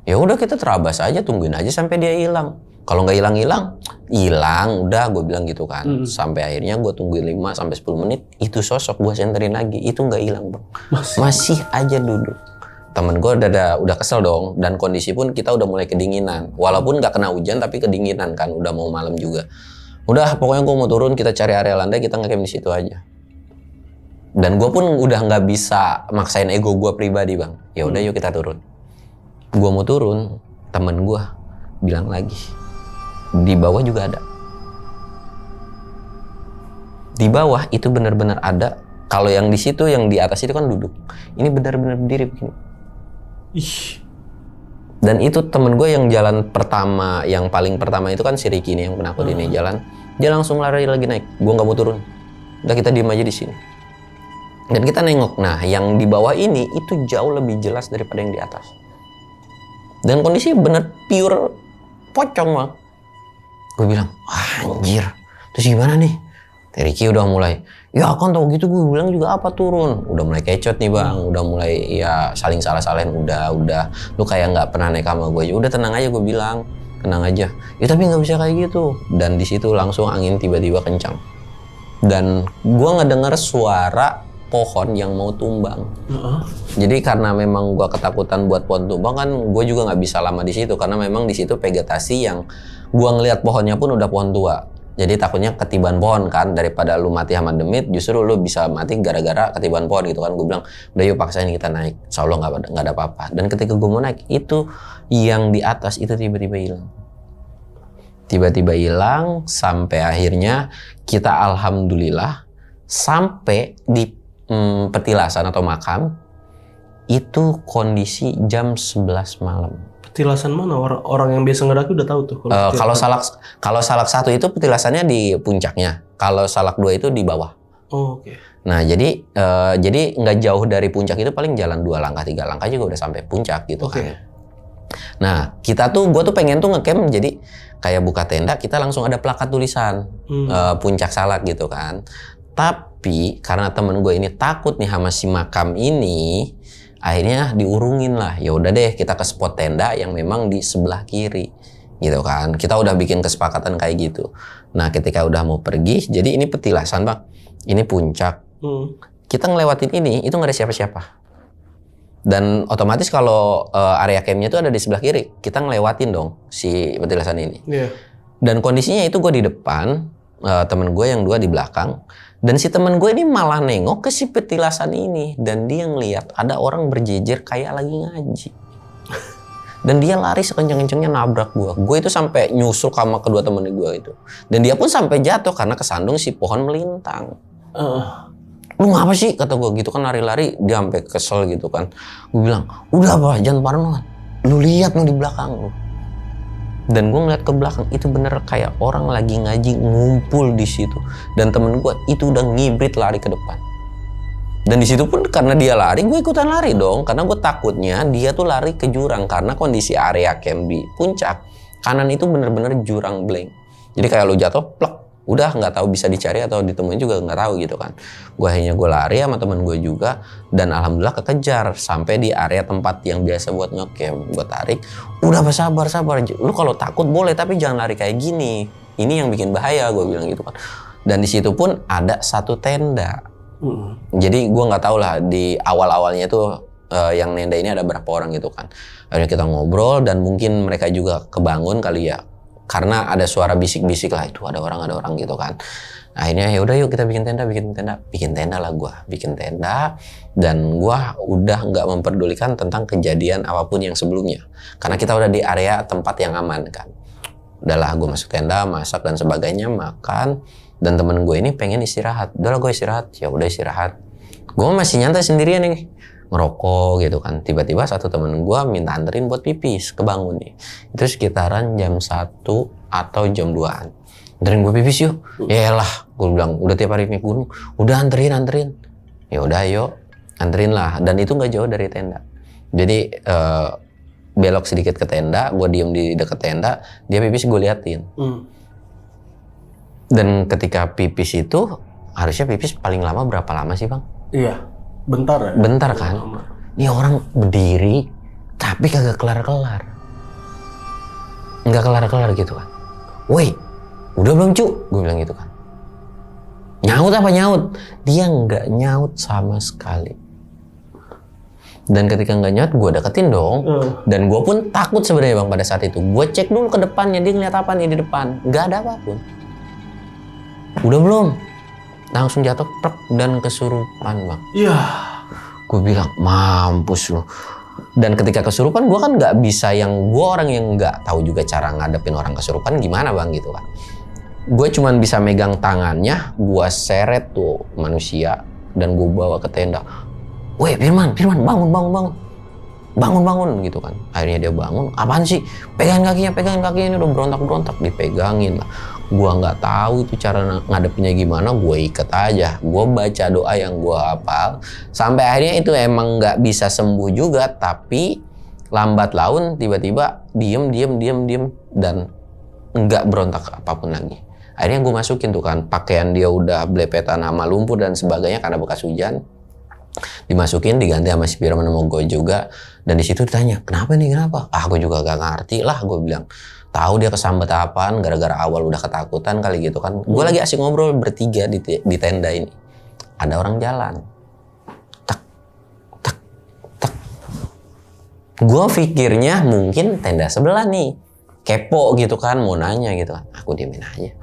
Ya udah kita terabas aja, tungguin aja sampai dia hilang. Kalau nggak hilang, udah gue bilang gitu kan. Sampai akhirnya gue tungguin 5 sampai 10 menit, itu sosok gue senterin lagi, itu nggak hilang bang. Masih aja duduk. Temen gue udah kesel dong, dan kondisi pun kita udah mulai kedinginan. Walaupun nggak kena hujan tapi kedinginan kan, udah mau malam juga. Udah pokoknya gue mau turun, kita cari area landai, kita ngecamp di situ aja. Dan gue pun udah nggak bisa maksain ego gue pribadi bang. Ya udah yuk kita turun. Gue mau turun, temen gue bilang lagi. Di bawah juga ada. Di bawah itu benar-benar ada. Kalau yang di situ, yang di atas itu kan duduk. Ini benar-benar berdiri begini. Dan itu temen gue yang jalan pertama, yang paling pertama itu kan si Ricky ini yang penakut ini jalan. Dia langsung lari lagi naik. Gue nggak mau turun. Udah kita diem aja di sini. Dan kita nengok. Nah, yang di bawah ini itu jauh lebih jelas daripada yang di atas. Dan kondisi bener pure pocong, Bang. Gue bilang, anjir. Terus gimana nih? Ricky udah mulai, ya kan tau gitu, gue bilang juga apa turun. Udah mulai kecot nih, Bang. Udah mulai ya saling salah-salahin. Udah. Lu kayak nggak pernah naik sama gue aja. Udah tenang aja, gue bilang. Tenang aja. Ya tapi nggak bisa kayak gitu. Dan di situ langsung angin tiba-tiba kencang. Dan gue ngedenger suara pohon yang mau tumbang. Jadi karena memang gue ketakutan buat pohon tumbang kan, gue juga nggak bisa lama di situ karena memang di situ vegetasi yang gue ngelihat pohonnya pun udah pohon tua. Jadi takutnya ketiban pohon kan, daripada lu mati sama demit, justru lu bisa mati gara-gara ketiban pohon gitu kan. Gue bilang, udah yuk paksain kita naik, insya Allah nggak ada apa-apa. Dan ketika gue mau naik, itu yang di atas itu tiba-tiba hilang. Tiba-tiba hilang sampai akhirnya kita alhamdulillah sampai di petilasan atau makam itu kondisi jam 11 malam. Petilasan mana? Orang yang biasa ngedaki udah tahu tuh. Kalau salak 1 itu petilasannya di puncaknya. Kalau salak 2 itu di bawah. Oh, oke. Nah, jadi nggak jauh dari puncak itu, paling jalan 2 langkah 3 langkah juga udah sampai puncak gitu kan. Nah, gue tuh pengen tuh ngecamp, jadi kayak buka tenda, kita langsung ada plakat tulisan puncak salak gitu kan. Tapi karena temen gue ini takut nih sama si makam ini, akhirnya diurungin lah. Ya udah deh, kita ke spot tenda yang memang di sebelah kiri gitu kan. Kita udah bikin kesepakatan kayak gitu. Nah, ketika udah mau pergi, jadi ini petilasan, Bang. Ini puncak. Kita ngelewatin ini, itu nggak ada siapa-siapa. Dan otomatis kalau area campnya itu ada di sebelah kiri, kita ngelewatin dong si petilasan ini. Dan kondisinya itu gue di depan, temen gue yang 2 di belakang. Dan si temen gue ini malah nengok ke si petilasan ini. Dan dia ngeliat ada orang berjejer kayak lagi ngaji. Dan dia lari sekencang-kencangnya nabrak gue. Gue itu sampai nyusul sama kedua temen gue itu. Dan dia pun sampai jatuh karena kesandung si pohon melintang. Lu ngapa sih? Kata gue gitu kan, lari-lari. Dia sampai kesel gitu kan. Gue bilang, udah apa, jangan parno. Lu lihat di belakang lu. Dan gue ngeliat ke belakang, itu bener kayak orang lagi ngaji ngumpul di situ. Dan temen gue itu udah ngibrit lari ke depan. Dan di situ pun karena dia lari, gue ikutan lari dong. Karena gue takutnya dia tuh lari ke jurang. Karena kondisi area camp di puncak, kanan itu bener-bener jurang blank. Jadi kayak lu jatuh, plek. Udah nggak tahu bisa dicari atau ditemuin juga nggak tahu gitu kan. Gue lari sama temen gue juga, dan alhamdulillah kekejar sampai di area tempat yang biasa buat ngecamp. Gue tarik, udah sabar, lu kalau takut boleh tapi jangan lari kayak gini, ini yang bikin bahaya, gue bilang gitu kan. Dan di situ pun ada 1 tenda. Jadi gue nggak tahu lah di awal-awalnya itu yang nenda ini ada berapa orang gitu kan. Akhirnya kita ngobrol dan mungkin mereka juga kebangun kali ya. Karena ada suara bisik-bisik lah, itu ada orang gitu kan. Akhirnya ya udah yuk kita bikin tenda lah gue, bikin tenda. Dan gue udah nggak memperdulikan tentang kejadian apapun yang sebelumnya. Karena kita udah di area tempat yang aman kan. Udahlah gue masuk tenda, masak dan sebagainya, makan. Dan temen gue ini pengen istirahat. Udahlah gue istirahat, ya udah istirahat. Gue masih nyantai sendirian nih, ngerokok gitu kan. Tiba-tiba satu temen gue minta anterin buat pipis, kebangun nih. Itu sekitaran jam 1 atau jam 2-an. Anterin gue pipis yuk. Yaelah, gue bilang udah tiap hari naik gunung. Udah anterin. Ya udah yuk, anterin lah. Dan itu nggak jauh dari tenda. Jadi belok sedikit ke tenda, gue diem di deket tenda, dia pipis gue liatin. Dan ketika pipis itu, harusnya pipis paling lama berapa lama sih, Bang? Iya. Bentar ya? Bentar kan? Ini orang berdiri, tapi kagak kelar-kelar. Nggak kelar-kelar gitu kan. Woi, udah belum cu? Gue bilang gitu kan. Nyaut apa nyaut? Dia nggak nyaut sama sekali. Dan ketika nggak nyaut, gue deketin dong. Dan gue pun takut sebenarnya, Bang, pada saat itu. Gue cek dulu ke depannya, dia ngeliat apa nih di depan. Nggak ada apapun. Udah belum? Langsung jatuh prek dan kesurupan, Bang. Iya. Gue bilang mampus lu. Dan ketika kesurupan gue kan nggak bisa, gue orang yang nggak tahu juga cara ngadepin orang kesurupan gimana, Bang, gitu kan. Gue cuman bisa megang tangannya, gue seret tuh manusia dan gue bawa ke tenda. Weh Firman, bangun. bangun gitu kan. Akhirnya dia bangun, apaan sih, pegangin kakinya ini udah berontak dipegangin lah. Gua nggak tahu itu cara ngadepinnya gimana, gue ikat aja, gue baca doa yang gue hafal sampai akhirnya itu emang nggak bisa sembuh juga, tapi lambat laun tiba-tiba diem dan nggak berontak apapun lagi. Akhirnya gue masukin tuh kan, pakaian dia udah belepetan sama lumpur dan sebagainya karena bekas hujan, dimasukin, diganti sama si Firman sama gue juga. Dan di situ ditanya, kenapa? Gue juga gak ngerti lah, gue bilang. Tahu dia kesambet apaan, gara-gara awal udah ketakutan kali gitu kan. Gue lagi asik ngobrol bertiga di tenda ini, ada orang jalan, tak. Gue pikirnya mungkin tenda sebelah nih, kepo gitu kan, mau nanya gitu kan. Aku diemin aja.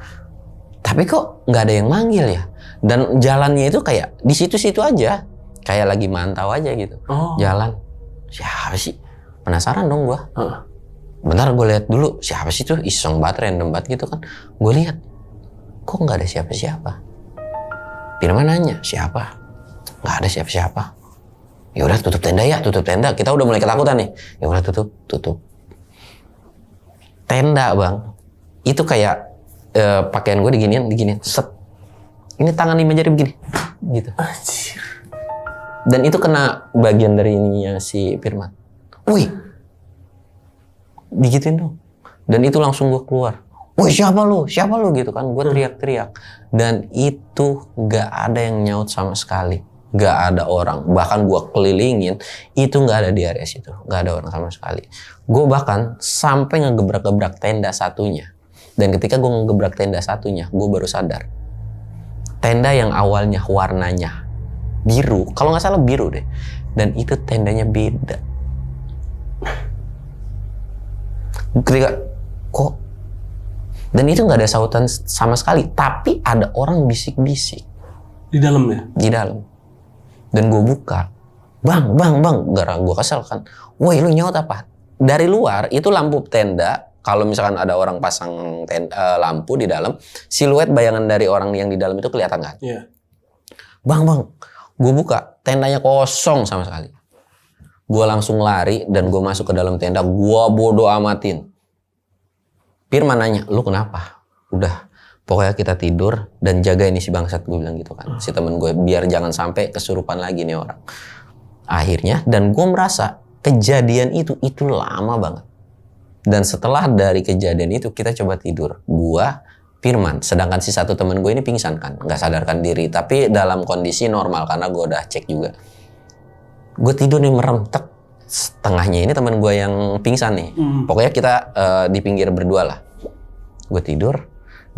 Tapi kok nggak ada yang manggil ya? Dan jalannya itu kayak di situ-situ aja, kayak lagi mantau aja gitu. Jalan, siapa sih? Penasaran dong gue. Bentar gue lihat dulu, siapa sih tuh, iseng banget, random banget gitu kan. Gue lihat, kok nggak ada siapa-siapa. Firman nanya, siapa? Nggak ada siapa-siapa. Ya udah tutup tenda. Kita udah mulai ketakutan nih. Ya udah tutup. Tenda bang, itu kayak pakaian gue diginiin, set. Ini tangan 5 jari begini, gitu. Anjir. Dan itu kena bagian dari ininya si Firman. Wih, digituin dong. Dan itu langsung gue keluar. Wih, siapa lu gitu kan. Gue teriak-teriak. Dan itu gak ada yang nyaut sama sekali. Gak ada orang. Bahkan gue kelilingin, itu gak ada di area situ. Gak ada orang sama sekali. Gue bahkan sampai ngegebrak-gebrak tenda satunya. Dan ketika gue ngegebrak tenda satunya, gue baru sadar. Tenda yang awalnya warnanya biru, kalau gak salah biru deh. Dan itu tendanya beda. Ketika kok, dan itu nggak ada sautan sama sekali, tapi ada orang bisik-bisik Di dalam ya? di dalam. Dan gue buka, bang, gara gue kesel kan, woi lu nyaut apa? Dari luar itu lampu tenda, kalau misalkan ada orang pasang lampu di dalam, siluet bayangan dari orang yang di dalam itu kelihatan kan? Iya. Bang, gue buka, tendanya kosong sama sekali. Gue langsung lari dan gue masuk ke dalam tenda, gue bodo amatin. Firman nanya, lu kenapa? Udah, pokoknya kita tidur dan jaga ini si bangsat, gue bilang gitu kan. Si temen gue, biar jangan sampai kesurupan lagi nih orang. Akhirnya, dan gue merasa kejadian itu lama banget. Dan setelah dari kejadian itu, kita coba tidur. Gue, Firman, sedangkan si satu temen gue ini pingsan kan, gak sadarkan diri. Tapi dalam kondisi normal, karena gue udah cek juga. Gue tidur nih merem, setengahnya ini teman gue yang pingsan nih. Pokoknya kita di pinggir berdua lah. Gue tidur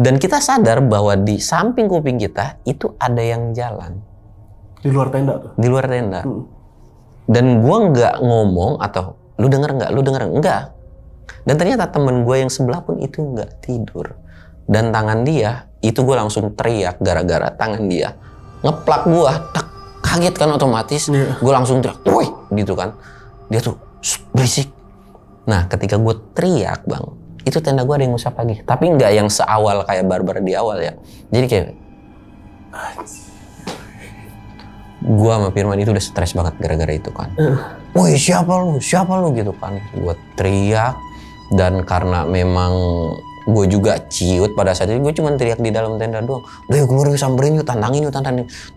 dan kita sadar bahwa di samping kuping kita itu ada yang jalan. Di luar tenda tuh? Di luar tenda. Dan gue nggak ngomong atau lu denger nggak? Dan ternyata temen gue yang sebelah pun itu nggak tidur. Dan tangan dia, itu gue langsung teriak gara-gara tangan dia ngeplak gue, tak. Kaget kan otomatis, gue langsung teriak, woi, gitu kan. Dia tuh berisik. Nah, ketika gue teriak bang, itu tenda gue ada yang ngusap lagi. Tapi nggak yang seawal kayak barbar di awal ya. Jadi kayak, gue sama Firman itu udah stres banget gara-gara itu kan. Woi, siapa lu gitu kan. Gue teriak dan karena memang gue juga ciut pada saat itu, gue cuma teriak di dalam tenda doang. Udah keluar, samperin yuk, tantangin.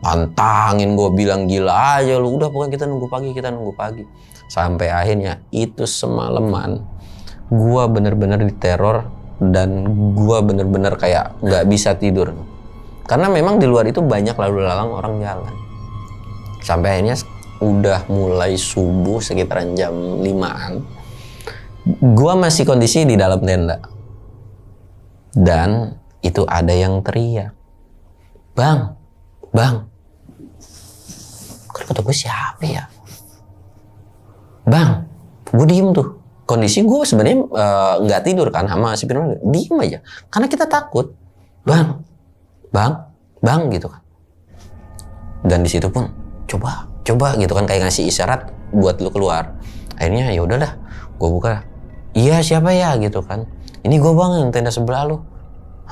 Tantangin, gue bilang gila aja lu. Udah pokoknya kita nunggu pagi. Sampai akhirnya itu semalaman gue bener-bener diteror dan gue bener-bener kayak nggak bisa tidur. Karena memang di luar itu banyak lalu lalang orang jalan. Sampai akhirnya udah mulai subuh sekitaran jam 5-an. Gue masih kondisi di dalam tenda. Dan itu ada yang teriak, bang, kata gue siapa ya? Bang, gue diem tuh. Kondisi gue sebenarnya nggak tidur kan sama si Firman, diem aja. Karena kita takut, bang, gitu kan. Dan di situ pun coba gitu kan, kayak ngasih isyarat buat lu keluar. Akhirnya ya udahlah, gue buka. Iya siapa ya gitu kan. Ini gue bang yang tenda sebelah lu.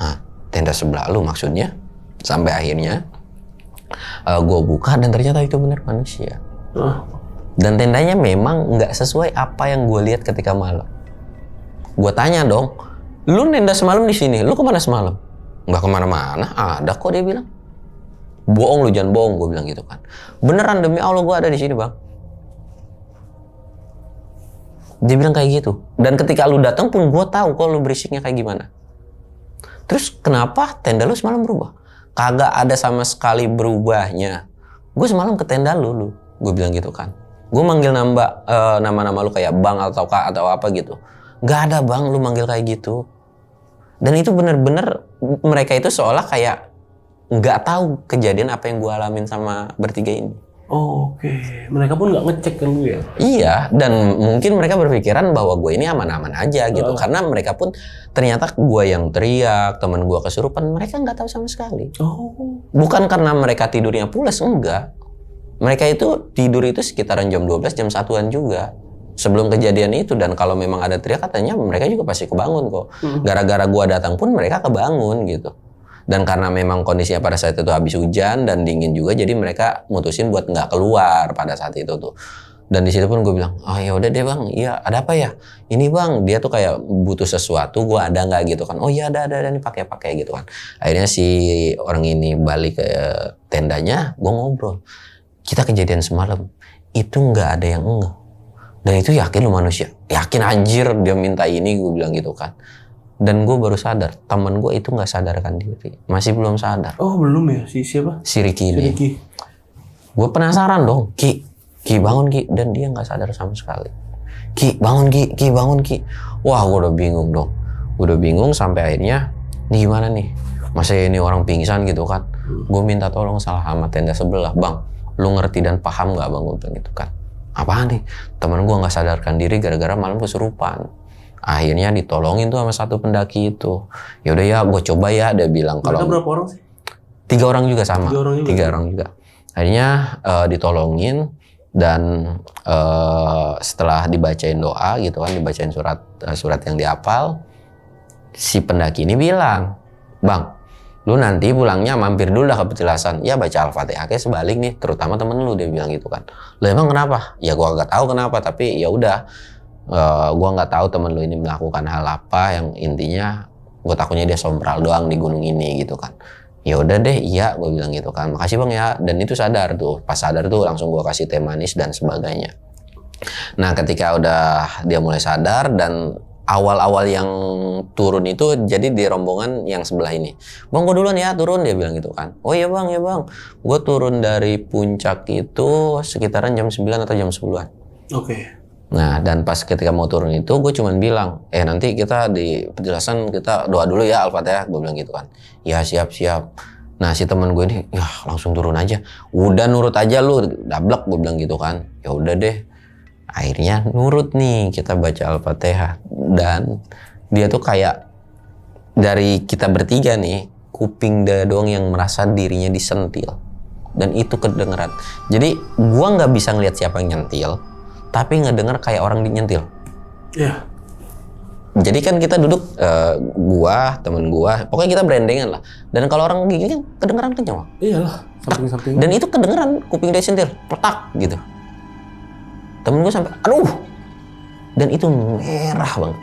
Hah, tenda sebelah lu maksudnya? Sampai akhirnya gue buka dan ternyata itu benar manusia. Dan tendanya memang nggak sesuai apa yang gue lihat ketika malam. Gue tanya dong, lu nenda semalam di sini, lu kemana semalam? Nggak kemana-mana, ada kok, dia bilang. Bohong lu, jangan bohong, gue bilang gitu kan. Beneran, demi Allah gue ada di sini bang. Dia bilang kayak gitu. Dan ketika lu datang pun gue tahu kok lu berisiknya kayak gimana. Terus kenapa tenda lu semalam berubah? Kagak ada sama sekali berubahnya. Gue semalam ke tenda lu, gue bilang gitu kan. Gue manggil nama-nama lu kayak bang atau kak atau apa gitu. Gak ada bang, lu manggil kayak gitu. Dan itu bener-bener mereka itu seolah kayak nggak tahu kejadian apa yang gue alamin sama bertiga ini. Oh, oke. Mereka pun nggak ngecek kan lu ya? Iya, dan mungkin mereka berpikiran bahwa gue ini aman-aman aja gitu. Karena mereka pun ternyata gue yang teriak, teman gue kesurupan, mereka nggak tahu sama sekali. Oh. Bukan karena mereka tidurnya pules, enggak. Mereka itu tidur itu sekitaran jam 12, jam 1-an juga. Sebelum kejadian itu, dan kalau memang ada teriak katanya mereka juga pasti kebangun kok. Gara-gara gue datang pun mereka kebangun gitu. Dan karena memang kondisinya pada saat itu habis hujan dan dingin juga, jadi mereka mutusin buat nggak keluar pada saat itu tuh. Dan di situ pun gue bilang, oh ya udah deh bang, iya ada apa ya? Ini bang, dia tuh kayak butuh sesuatu, gue ada nggak gitu kan? Oh iya ada nih pakai gitu kan. Akhirnya si orang ini balik ke tendanya, gue ngobrol. Kita kejadian semalam itu nggak ada yang enggak. Dan itu yakin lu manusia? Yakin anjir dia minta ini, gue bilang gitu kan. Dan gue baru sadar, temen gue itu nggak sadarkan diri, masih belum sadar. Oh belum ya, siapa? Si Ricky ini. Gue penasaran dong, Ki bangun Ki, dan dia nggak sadar sama sekali. Ki bangun Ki. Wah gue udah bingung dong, sampai akhirnya, nih gimana nih? Masa ini orang pingsan gitu kan? Gue minta tolong salah sama tenda sebelah, bang. Lu ngerti dan paham nggak bang? Gue bilang gitu kan. Apaan nih? Temen gue nggak sadarkan diri gara-gara malam kesurupan. Akhirnya ditolongin tuh sama satu pendaki itu. Ya udah ya, gue coba ya, dia bilang. Kalau berapa orang sih? 3 orang juga sama. 3 orang juga. Akhirnya ditolongin, dan setelah dibacain doa gitu kan, dibacain surat yang dihafal, si pendaki ini bilang, bang, lu nanti pulangnya mampir dulu dah ke petilasan. Ya baca Al-Fatihah kayak sebalik nih, terutama temen lu, dia bilang gitu kan. Lah emang kenapa? Ya gua gak tahu kenapa, tapi ya udah. Gue nggak tahu temen lu ini melakukan hal apa, yang intinya gue takutnya dia sombral doang di gunung ini gitu kan. Ya udah deh, iya, gue bilang gitu kan. Makasih bang ya. Dan itu sadar tuh, pas sadar tuh langsung gue kasih teh manis dan sebagainya. Nah ketika udah dia mulai sadar, dan awal-awal yang turun itu jadi di rombongan yang sebelah ini. Bang gue duluan ya turun, dia bilang gitu kan. Oh iya bang, gue turun dari puncak itu sekitaran jam 9 atau jam 10-an. Oke. Nah dan pas ketika mau turun itu gue cuman bilang, nanti kita di penjelasan kita doa dulu ya Al-Fatihah, gue bilang gitu kan. Ya siap. Nah si teman gue ini, ya langsung turun aja. Udah nurut aja lu, dablek, gue bilang gitu kan. Ya udah deh. Akhirnya nurut nih, kita baca Al-Fatihah. Dan dia tuh kayak, dari kita bertiga nih, kuping dia doang yang merasa dirinya disentil. Dan itu kedengeran. Jadi gue gak bisa ngeliat siapa yang nyentil, tapi ngedenger kayak orang nyentil. Iya. Jadi kan kita duduk, temen gua, pokoknya kita berendengan lah. Dan kalau orang gigi kan kedengeran kencang. Iyalah, samping-samping. Dan itu kedengeran kuping dia sentil, petak gitu. Temen gua sampai, aduh. Dan itu merah bang.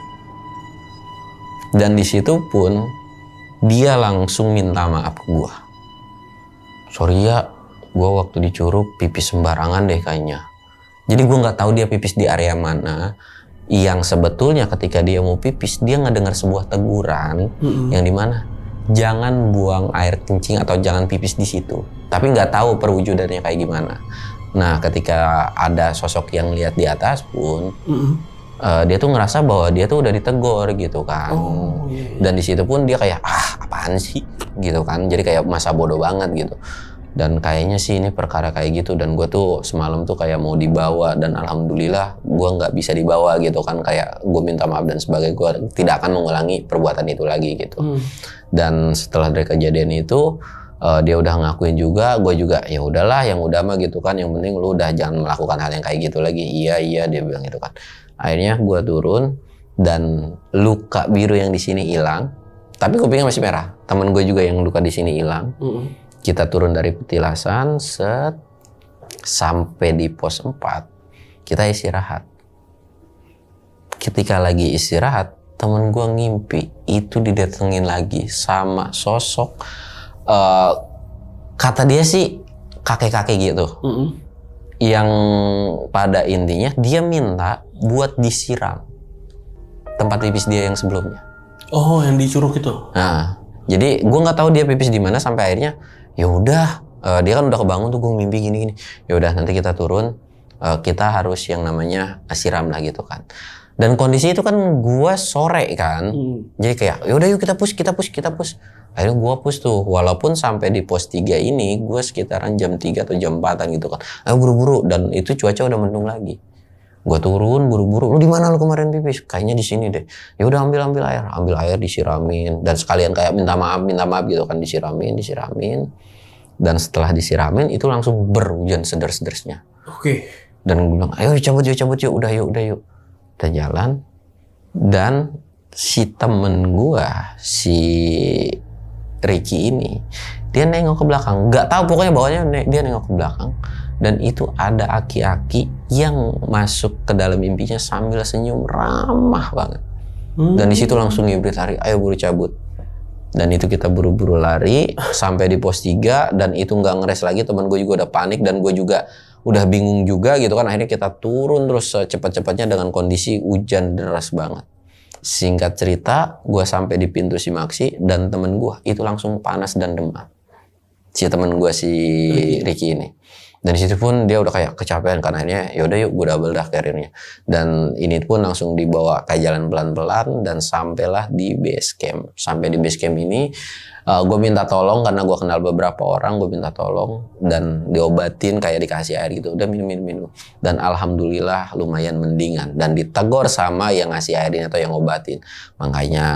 Dan di situ pun dia langsung minta maaf ke gua. Sorry ya, gua waktu di Curug pipis sembarangan deh kayaknya. Jadi gue nggak tahu dia pipis di area mana, yang sebetulnya ketika dia mau pipis dia ngedengar sebuah teguran yang dimana jangan buang air kencing atau jangan pipis di situ. Tapi nggak tahu perwujudannya kayak gimana. Nah ketika ada sosok yang lihat di atas pun, dia tuh ngerasa bahwa dia tuh udah ditegur gitu kan. Dan di situ pun dia kayak apaan sih gitu kan. Jadi kayak masa bodoh banget gitu. Dan kayaknya sih ini perkara kayak gitu, dan gue tuh semalam tuh kayak mau dibawa, dan alhamdulillah gue nggak bisa dibawa gitu kan. Kayak gue minta maaf dan sebagainya, gue tidak akan mengulangi perbuatan itu lagi gitu. Dan setelah dari kejadian itu dia udah ngakuin juga, gue juga ya udahlah yang udah mah gitu kan, yang penting lu udah jangan melakukan hal yang kayak gitu lagi. Iya dia bilang gitu kan. Akhirnya gue turun, dan luka biru yang di sini hilang, tapi kupingnya masih merah. Temen gue juga yang luka di sini hilang. Kita turun dari petilasan, sampai di pos 4. kita istirahat. Ketika lagi istirahat, temen gue ngimpi itu didatengin lagi sama sosok kata dia sih kakek-kakek gitu. Yang pada intinya dia minta buat disiram tempat pipis dia yang sebelumnya. Oh, yang di Curug itu. Nah, jadi gue nggak tahu dia pipis di mana sampai akhirnya ya udah dia kan udah kebangun tuh, gue mimpi gini-gini. Ya udah nanti kita turun, kita harus yang namanya siram lah gitu kan. Dan kondisi itu kan gue sore kan, jadi kayak yaudah yuk kita push. Akhirnya gue push tuh, walaupun sampai di pos 3 ini gue sekitaran jam 3 atau jam 4-an gitu kan. Ayo buru-buru, dan itu cuaca udah mendung lagi. Gue turun buru-buru, lu di mana lu kemarin pipis? Kayaknya di sini deh. Ya udah ambil air disiramin, dan sekalian kayak minta maaf gitu kan, disiramin. Dan setelah disiramin itu langsung berhujan seder-sedernya. Oke. Dan gue bilang, ayo cabut yuk, udah yuk. Kita jalan, dan si temen gua, si Ricky ini, dia nengok ke belakang. Nggak tahu pokoknya bawahnya dia nengok ke belakang, dan itu ada aki-aki yang masuk ke dalam mimpinya sambil senyum ramah banget. Dan di situ langsung ngibrit lari, ayo buru cabut. Dan itu kita buru-buru lari sampai di pos 3, dan itu nggak ngeres lagi. Temen gue juga udah panik, dan gue juga udah bingung juga gitu kan. Akhirnya kita turun terus secepat-cepatnya dengan kondisi hujan deras banget. Singkat cerita, gue sampai di pintu Simaksi, dan temen gue itu langsung panas dan demam. Si temen gue si Ricky ini. Dan di situ pun dia udah kayak kecapean, kan akhirnya yaudah yuk gue double dah karirnya. Dan ini pun langsung dibawa kayak jalan pelan-pelan, dan sampailah di base camp. Sampai di base camp ini gue minta tolong karena gue kenal beberapa orang, gue minta tolong dan diobatin, kayak dikasih air gitu, udah minum. Dan alhamdulillah lumayan mendingan, dan ditegur sama yang ngasih airin atau yang ngobatin. Makanya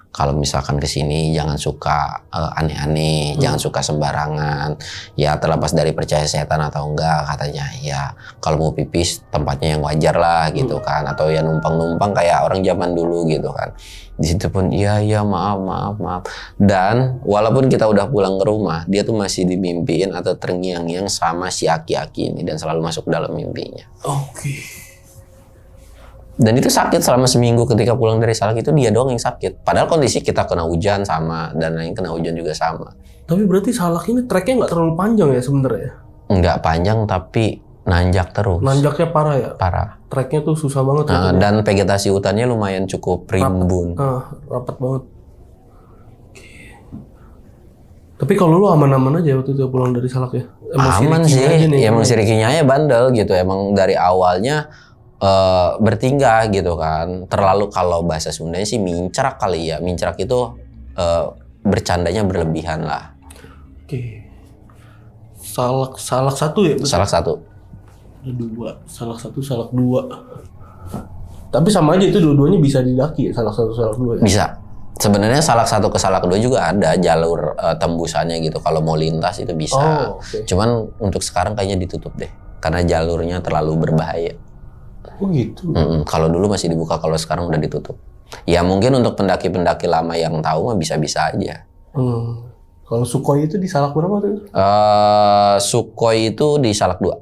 kalau misalkan kesini jangan suka aneh-aneh, jangan suka sembarangan. Ya terlepas dari percaya setan atau enggak, katanya ya kalau mau pipis tempatnya yang wajar lah gitu kan, atau ya numpang-numpang kayak orang zaman dulu gitu kan. Di situ pun iya maaf. Dan walaupun kita udah pulang ke rumah, dia tuh masih dimimpiin atau terngiang-ngiang sama si aki-aki ini, dan selalu masuk dalam mimpinya. Oke. Dan itu sakit selama seminggu. Ketika pulang dari Salak itu dia doang yang sakit. Padahal kondisi kita kena hujan sama, dan lain kena hujan juga sama. Tapi berarti Salak ini treknya nggak terlalu panjang ya sebenarnya? Nggak panjang, tapi nanjak terus. Nanjaknya parah ya? Parah. Treknya tuh susah banget. Dan vegetasi hutannya lumayan cukup rimbun. Rapat banget. Tapi kalau lu aman-aman aja waktu itu pulang dari Salak ya? Aman sih. Emang si Ricky-nya ya bandel gitu. Emang dari awalnya bertingkah gitu kan. Terlalu, kalau bahasa Sundanya sih mincrak kali ya. Mincrak itu bercandanya berlebihan lah. Oke. Salak satu ya? Salak satu. Ada 2. Salak 1, Salak 2. Tapi sama aja itu dua-duanya bisa didaki ya? Salak 1, Salak 2 ya? Bisa. Sebenarnya Salak 1 ke Salak 2 juga ada jalur tembusannya gitu. Kalau mau lintas itu bisa. Okay. Cuman untuk sekarang kayaknya ditutup deh. Karena jalurnya terlalu berbahaya. Oh gitu? Kalau dulu masih dibuka, kalau sekarang udah ditutup. Ya mungkin untuk pendaki-pendaki lama yang tahu mah bisa-bisa aja. Kalau Sukhoi itu di Salak berapa tuh? Sukhoi itu di Salak 2.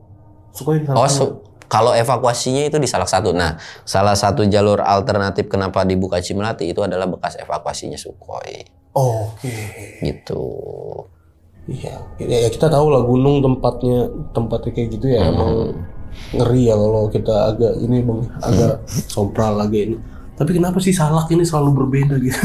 Sukhoi di Salak 2? Kalau evakuasinya itu di Salak 1. Nah, salah satu jalur alternatif kenapa dibuka Cimelati itu adalah bekas evakuasinya Sukhoi. Oke. Gitu. Iya, ya kita tahu lah gunung tempatnya kayak gitu ya, emang ngeri ya kalau kita agak ini bang, agak sompral lagi ini. Tapi kenapa sih Salak ini selalu berbeda gitu?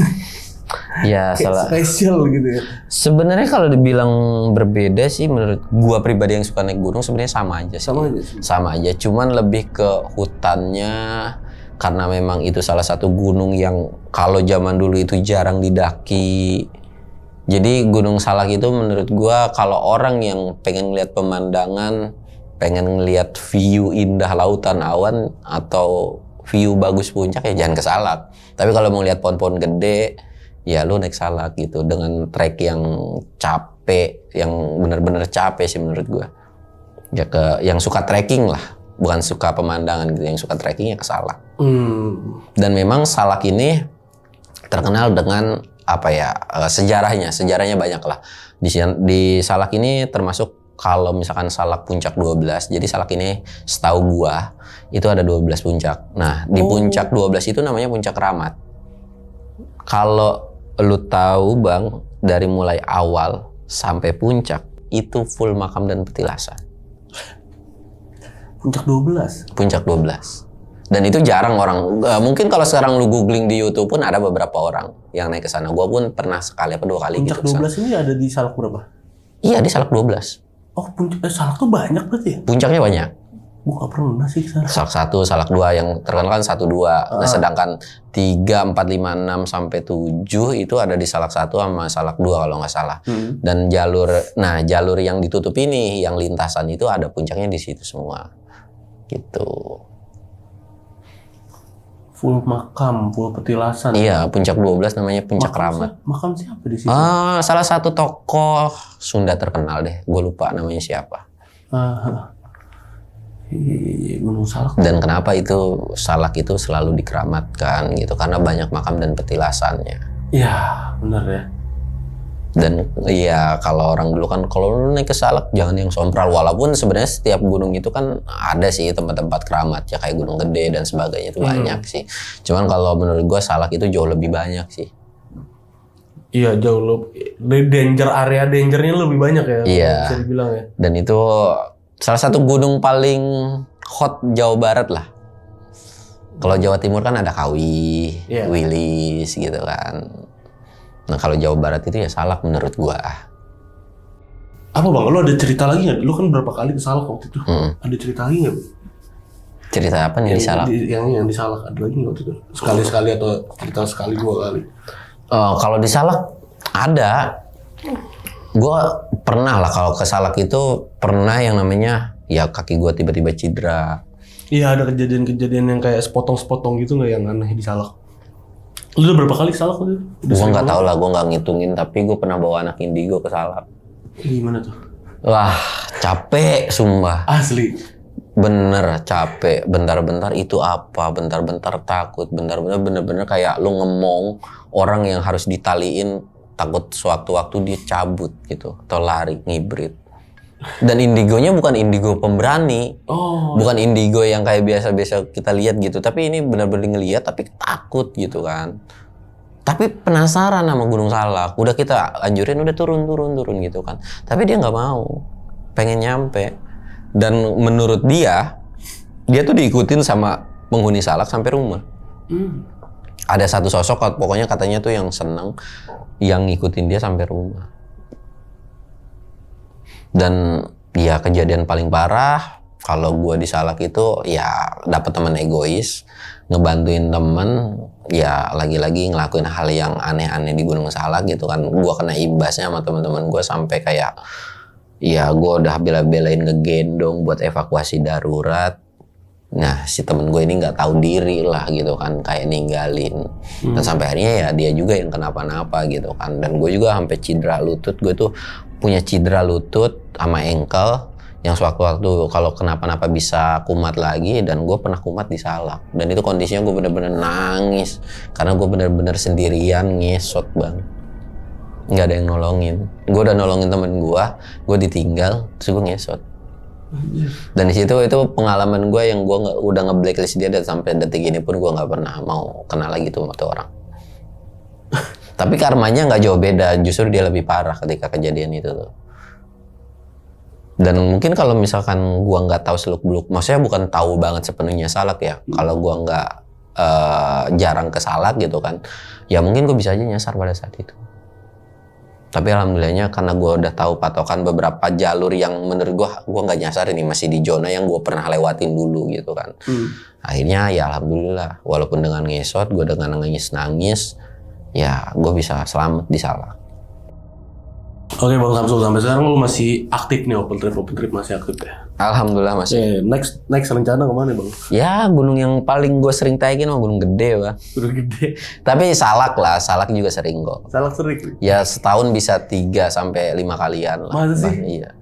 Ya salah. Spesial gitu ya. Sebenarnya kalau dibilang berbeda sih, menurut gua pribadi yang suka naik gunung sebenarnya sama aja sih. Sama aja. Cuman lebih ke hutannya, karena memang itu salah satu gunung yang kalau zaman dulu itu jarang didaki. Jadi Gunung Salak itu menurut gua kalau orang yang pengen ngeliat pemandangan, pengen ngeliat view indah lautan awan atau view bagus puncak, ya jangan ke Salak. Tapi kalau mau lihat pohon-pohon gede, ya lu naik Salak gitu, dengan trek yang capek, yang bener-bener capek sih menurut gua. Ya ke yang suka trekking lah, bukan suka pemandangan gitu, yang suka trekking ya ke Salak. Dan memang Salak ini terkenal dengan apa ya, sejarahnya banyak lah. Di Salak ini termasuk kalau misalkan salak puncak 12, jadi salak ini setahu gua itu ada 12 puncak. Nah, di puncak 12 itu namanya puncak keramat. Kalau lu tahu Bang, dari mulai awal sampai puncak itu full makam dan petilasan. Puncak 12. Puncak 12. Dan itu jarang orang, mungkin kalau sekarang lu googling di YouTube pun ada beberapa orang yang naik ke sana. Gua pun pernah sekali apa 2 kali Puncak gitu kesana. 12 ini ada di Salak berapa? Iya, di Salak 12. Oh, Salak tuh banyak berarti ya? Puncaknya banyak. Gua gak pernah sih kesana. Salak 1, Salak 2 yang terkenal kan 1, 2. Nah, sedangkan 3, 4, 5, 6 sampai 7 itu ada di Salak 1 sama Salak 2 kalau nggak salah. Dan jalur yang ditutup ini, yang lintasan itu ada puncaknya di situ semua. Gitu. Full makam, full petilasan. Iya, puncak 12 namanya puncak keramat. Makam siapa di situ? Salah satu tokoh Sunda terkenal deh. Gue lupa namanya siapa. Iya, Gunung Salak. Dan kenapa itu Salak itu selalu dikeramatkan gitu? Karena banyak makam dan petilasannya. Iya, benar ya. Dan iya, kalau orang dulu kan kalau lu naik ke Salak jangan yang sompral, walaupun sebenarnya setiap gunung itu kan ada sih tempat-tempat keramat ya, kayak Gunung Gede dan sebagainya itu banyak sih. Cuman kalau menurut gua Salak itu jauh lebih banyak sih. Iya, jauh lebih dangernya lebih banyak ya. Iya. Bisa dibilang ya. Dan itu salah satu gunung paling hot Jawa Barat lah. Kalau Jawa Timur kan ada Kawi, Wilis gitu kan. Nah kalau Jawa Barat itu ya Salak menurut gua. Apa Bang, lu ada cerita lagi nggak? Lu kan berapa kali ke Salak waktu itu? Ada cerita lagi nggak? Cerita apa nih di Salak? Yang di Salak ada lagi nggak waktu itu? Sekali-sekali atau cerita sekali 2 kali? Kalau di Salak ada. Gua pernah lah kalau ke Salak itu pernah yang namanya ya kaki gua tiba-tiba cedera. Iya, ada kejadian-kejadian yang kayak sepotong-sepotong gitu nggak yang aneh di Salak? Lu udah berapa kali ke Salak waktu itu? Gua nggak tahu lah, gua nggak ngitungin, tapi gua pernah bawa anak indigo ke Salak. Gimana tuh? Wah, capek sumpah. Asli. Bener capek, bentar-bentar itu apa, bentar-bentar takut, bentar-bentar bener-bener kayak lu ngemong orang yang harus ditaliin, takut sewaktu-waktu dia cabut gitu atau lari ngibrit. Dan indigonya bukan indigo pemberani, bukan indigo yang kayak biasa-biasa kita lihat gitu, tapi ini benar-benar ngelihat tapi takut gitu kan. Tapi penasaran sama Gunung Salak, udah kita anjurin udah turun gitu kan, tapi dia nggak mau, pengen nyampe. Dan menurut dia tuh diikutin sama penghuni Salak sampai rumah. Ada satu sosok pokoknya katanya tuh yang seneng, yang ngikutin dia sampai rumah. Dan ya kejadian paling parah kalau gue di Salak itu ya dapet temen egois, ngebantuin temen, ya lagi-lagi ngelakuin hal yang aneh-aneh di Gunung Salak gitu kan. Gue kena imbasnya sama teman-teman gue sampai kayak ya gue udah bela-belain ngegendong buat evakuasi darurat. Nah si temen gue ini nggak tahu diri lah gitu kan, kayak ninggalin. Dan sampai akhirnya ya dia juga yang kenapa-napa gitu kan. Dan gue juga sampai cedera lutut. Gue tuh punya cedera lutut sama ankle yang sewaktu-waktu kalau kenapa-napa bisa kumat lagi, dan gue pernah kumat di Salak. Dan itu kondisinya gue bener-bener nangis karena gue bener-bener sendirian ngesot Bang, nggak ada yang nolongin. Gue udah nolongin temen gue ditinggal terus gue ngesot. Dan di situ itu pengalaman gue yang gue udah nge-blacklist dia, dan sampai detik ini pun gue nggak pernah mau kenal lagi tuh sama tuh orang. Tapi karmanya nggak jauh beda, justru dia lebih parah ketika kejadian itu tuh. Dan mungkin kalau misalkan gue nggak tahu seluk-beluk, maksudnya bukan tahu banget sepenuhnya Salak ya. Kalau gue nggak jarang ke Salak gitu kan, ya mungkin gue bisa aja nyasar pada saat itu. Tapi alhamdulillahnya karena gue udah tahu patokan beberapa jalur yang menurut gue nggak nyasar, ini masih di zona yang gue pernah lewatin dulu gitu kan. Akhirnya ya alhamdulillah, walaupun dengan ngesot, gue dengan nangis-nangis, ya gue bisa selamat di Salak. Oke Bang Samsul, sampai sekarang lu masih aktif nih, open trip masih aktif ya? Alhamdulillah masih. Next rencana kemana Bang? Ya gunung yang paling gue sering tagin mah Gunung Gede Bang. Gunung Gede. Tapi Salak lah, Salak juga sering kok. Salak sering? Ya setahun bisa 3 sampai 5 kalian lah. Masa sih? Iya.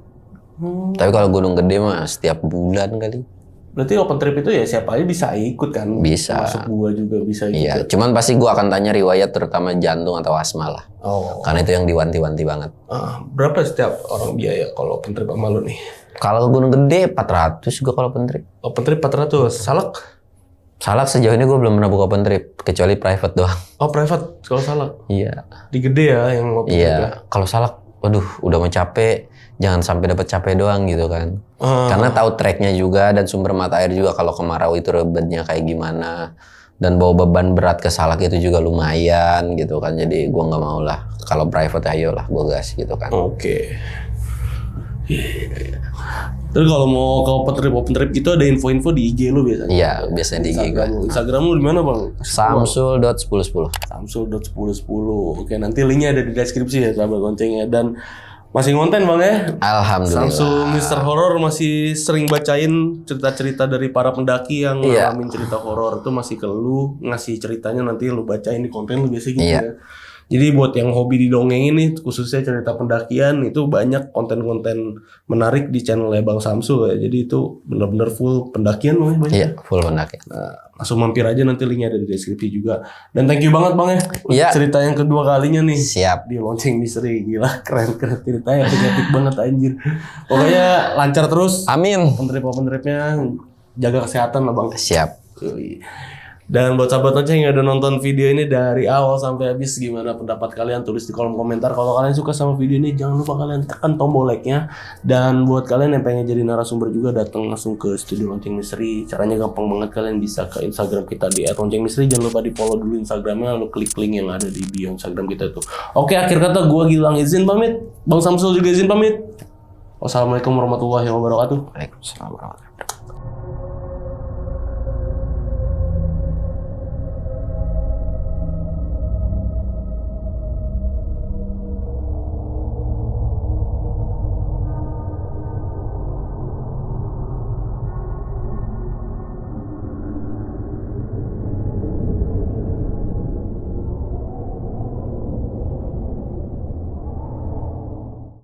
Tapi kalau Gunung Gede mah setiap bulan kali. Berarti open trip itu ya siapa aja bisa ikut kan? Bisa. Masuk gua juga bisa ikut. Iya, cuman pasti gue akan tanya riwayat terutama jantung atau asma lah. Oh. Karena itu yang diwanti-wanti banget. Berapa setiap orang biaya kalau open trip sama lu nih? Kalau Gunung Gede 400 gue kalau open trip. Open trip 400. Salak? Salak sejauh ini gue belum pernah buka open trip, kecuali private doang. Oh private kalau salak. Iya. Di Gede ya yang open trip ya. Iya. Kalau salak, waduh, udah mau capek, jangan sampai dapat capek doang gitu kan. Karena tahu treknya juga dan sumber mata air juga kalau kemarau itu rebetnya kayak gimana. Dan bawa beban berat ke salak itu juga lumayan gitu kan. Jadi gue nggak mau lah. Kalau private ayo lah gue gas gitu kan. Oke. Terus kalau mau ke open trip gitu ada info-info di IG lu biasanya? Iya, biasanya di IG gue. Instagram lu di mana bang? Samsul.1010. Samsul.1010. Oke, nanti linknya ada di deskripsi ya sahabat loncengnya. Dan masih ngonten bang ya? Alhamdulillah. Samsul Mr. Horror masih sering bacain cerita-cerita dari para pendaki yang Iya. ngalamin cerita horor itu masih ke lu ngasih ceritanya nanti lu bacain di konten lu biasa gitu Iya. ya. Jadi buat yang hobi didongengin nih khususnya cerita pendakian itu banyak konten-konten menarik di channelnya Bang Samsul ya. Jadi itu benar-benar full pendakian loh banyak. Iya, full pendaki. Nah, langsung mampir aja nanti linknya ada di deskripsi juga. Dan thank you banget bang ya. Iya. Cerita yang kedua kalinya nih. Siap. Di Lonceng Misteri gila keren ceritanya epic banget anjir. Pokoknya lancar terus. Amin. Open tripnya jaga kesehatan lah bang. Siap. Yoi. Dan buat sahabat lonceng yang udah nonton video ini dari awal sampai habis, gimana pendapat kalian? Tulis di kolom komentar. Kalau kalian suka sama video ini, jangan lupa kalian tekan tombol like-nya. Dan buat kalian yang pengen jadi narasumber juga, datang langsung ke studio Lonceng Misteri. Caranya gampang banget, kalian bisa ke Instagram kita di @loncengmisteri. Jangan lupa di follow dulu Instagramnya, lalu klik link yang ada di bio Instagram kita tuh. Oke, akhir kata gua Gilang izin pamit, Bang Samsul juga izin pamit. Wassalamualaikum warahmatullahi wabarakatuh. Waalaikumsalam warahmatullahi wabarakatuh.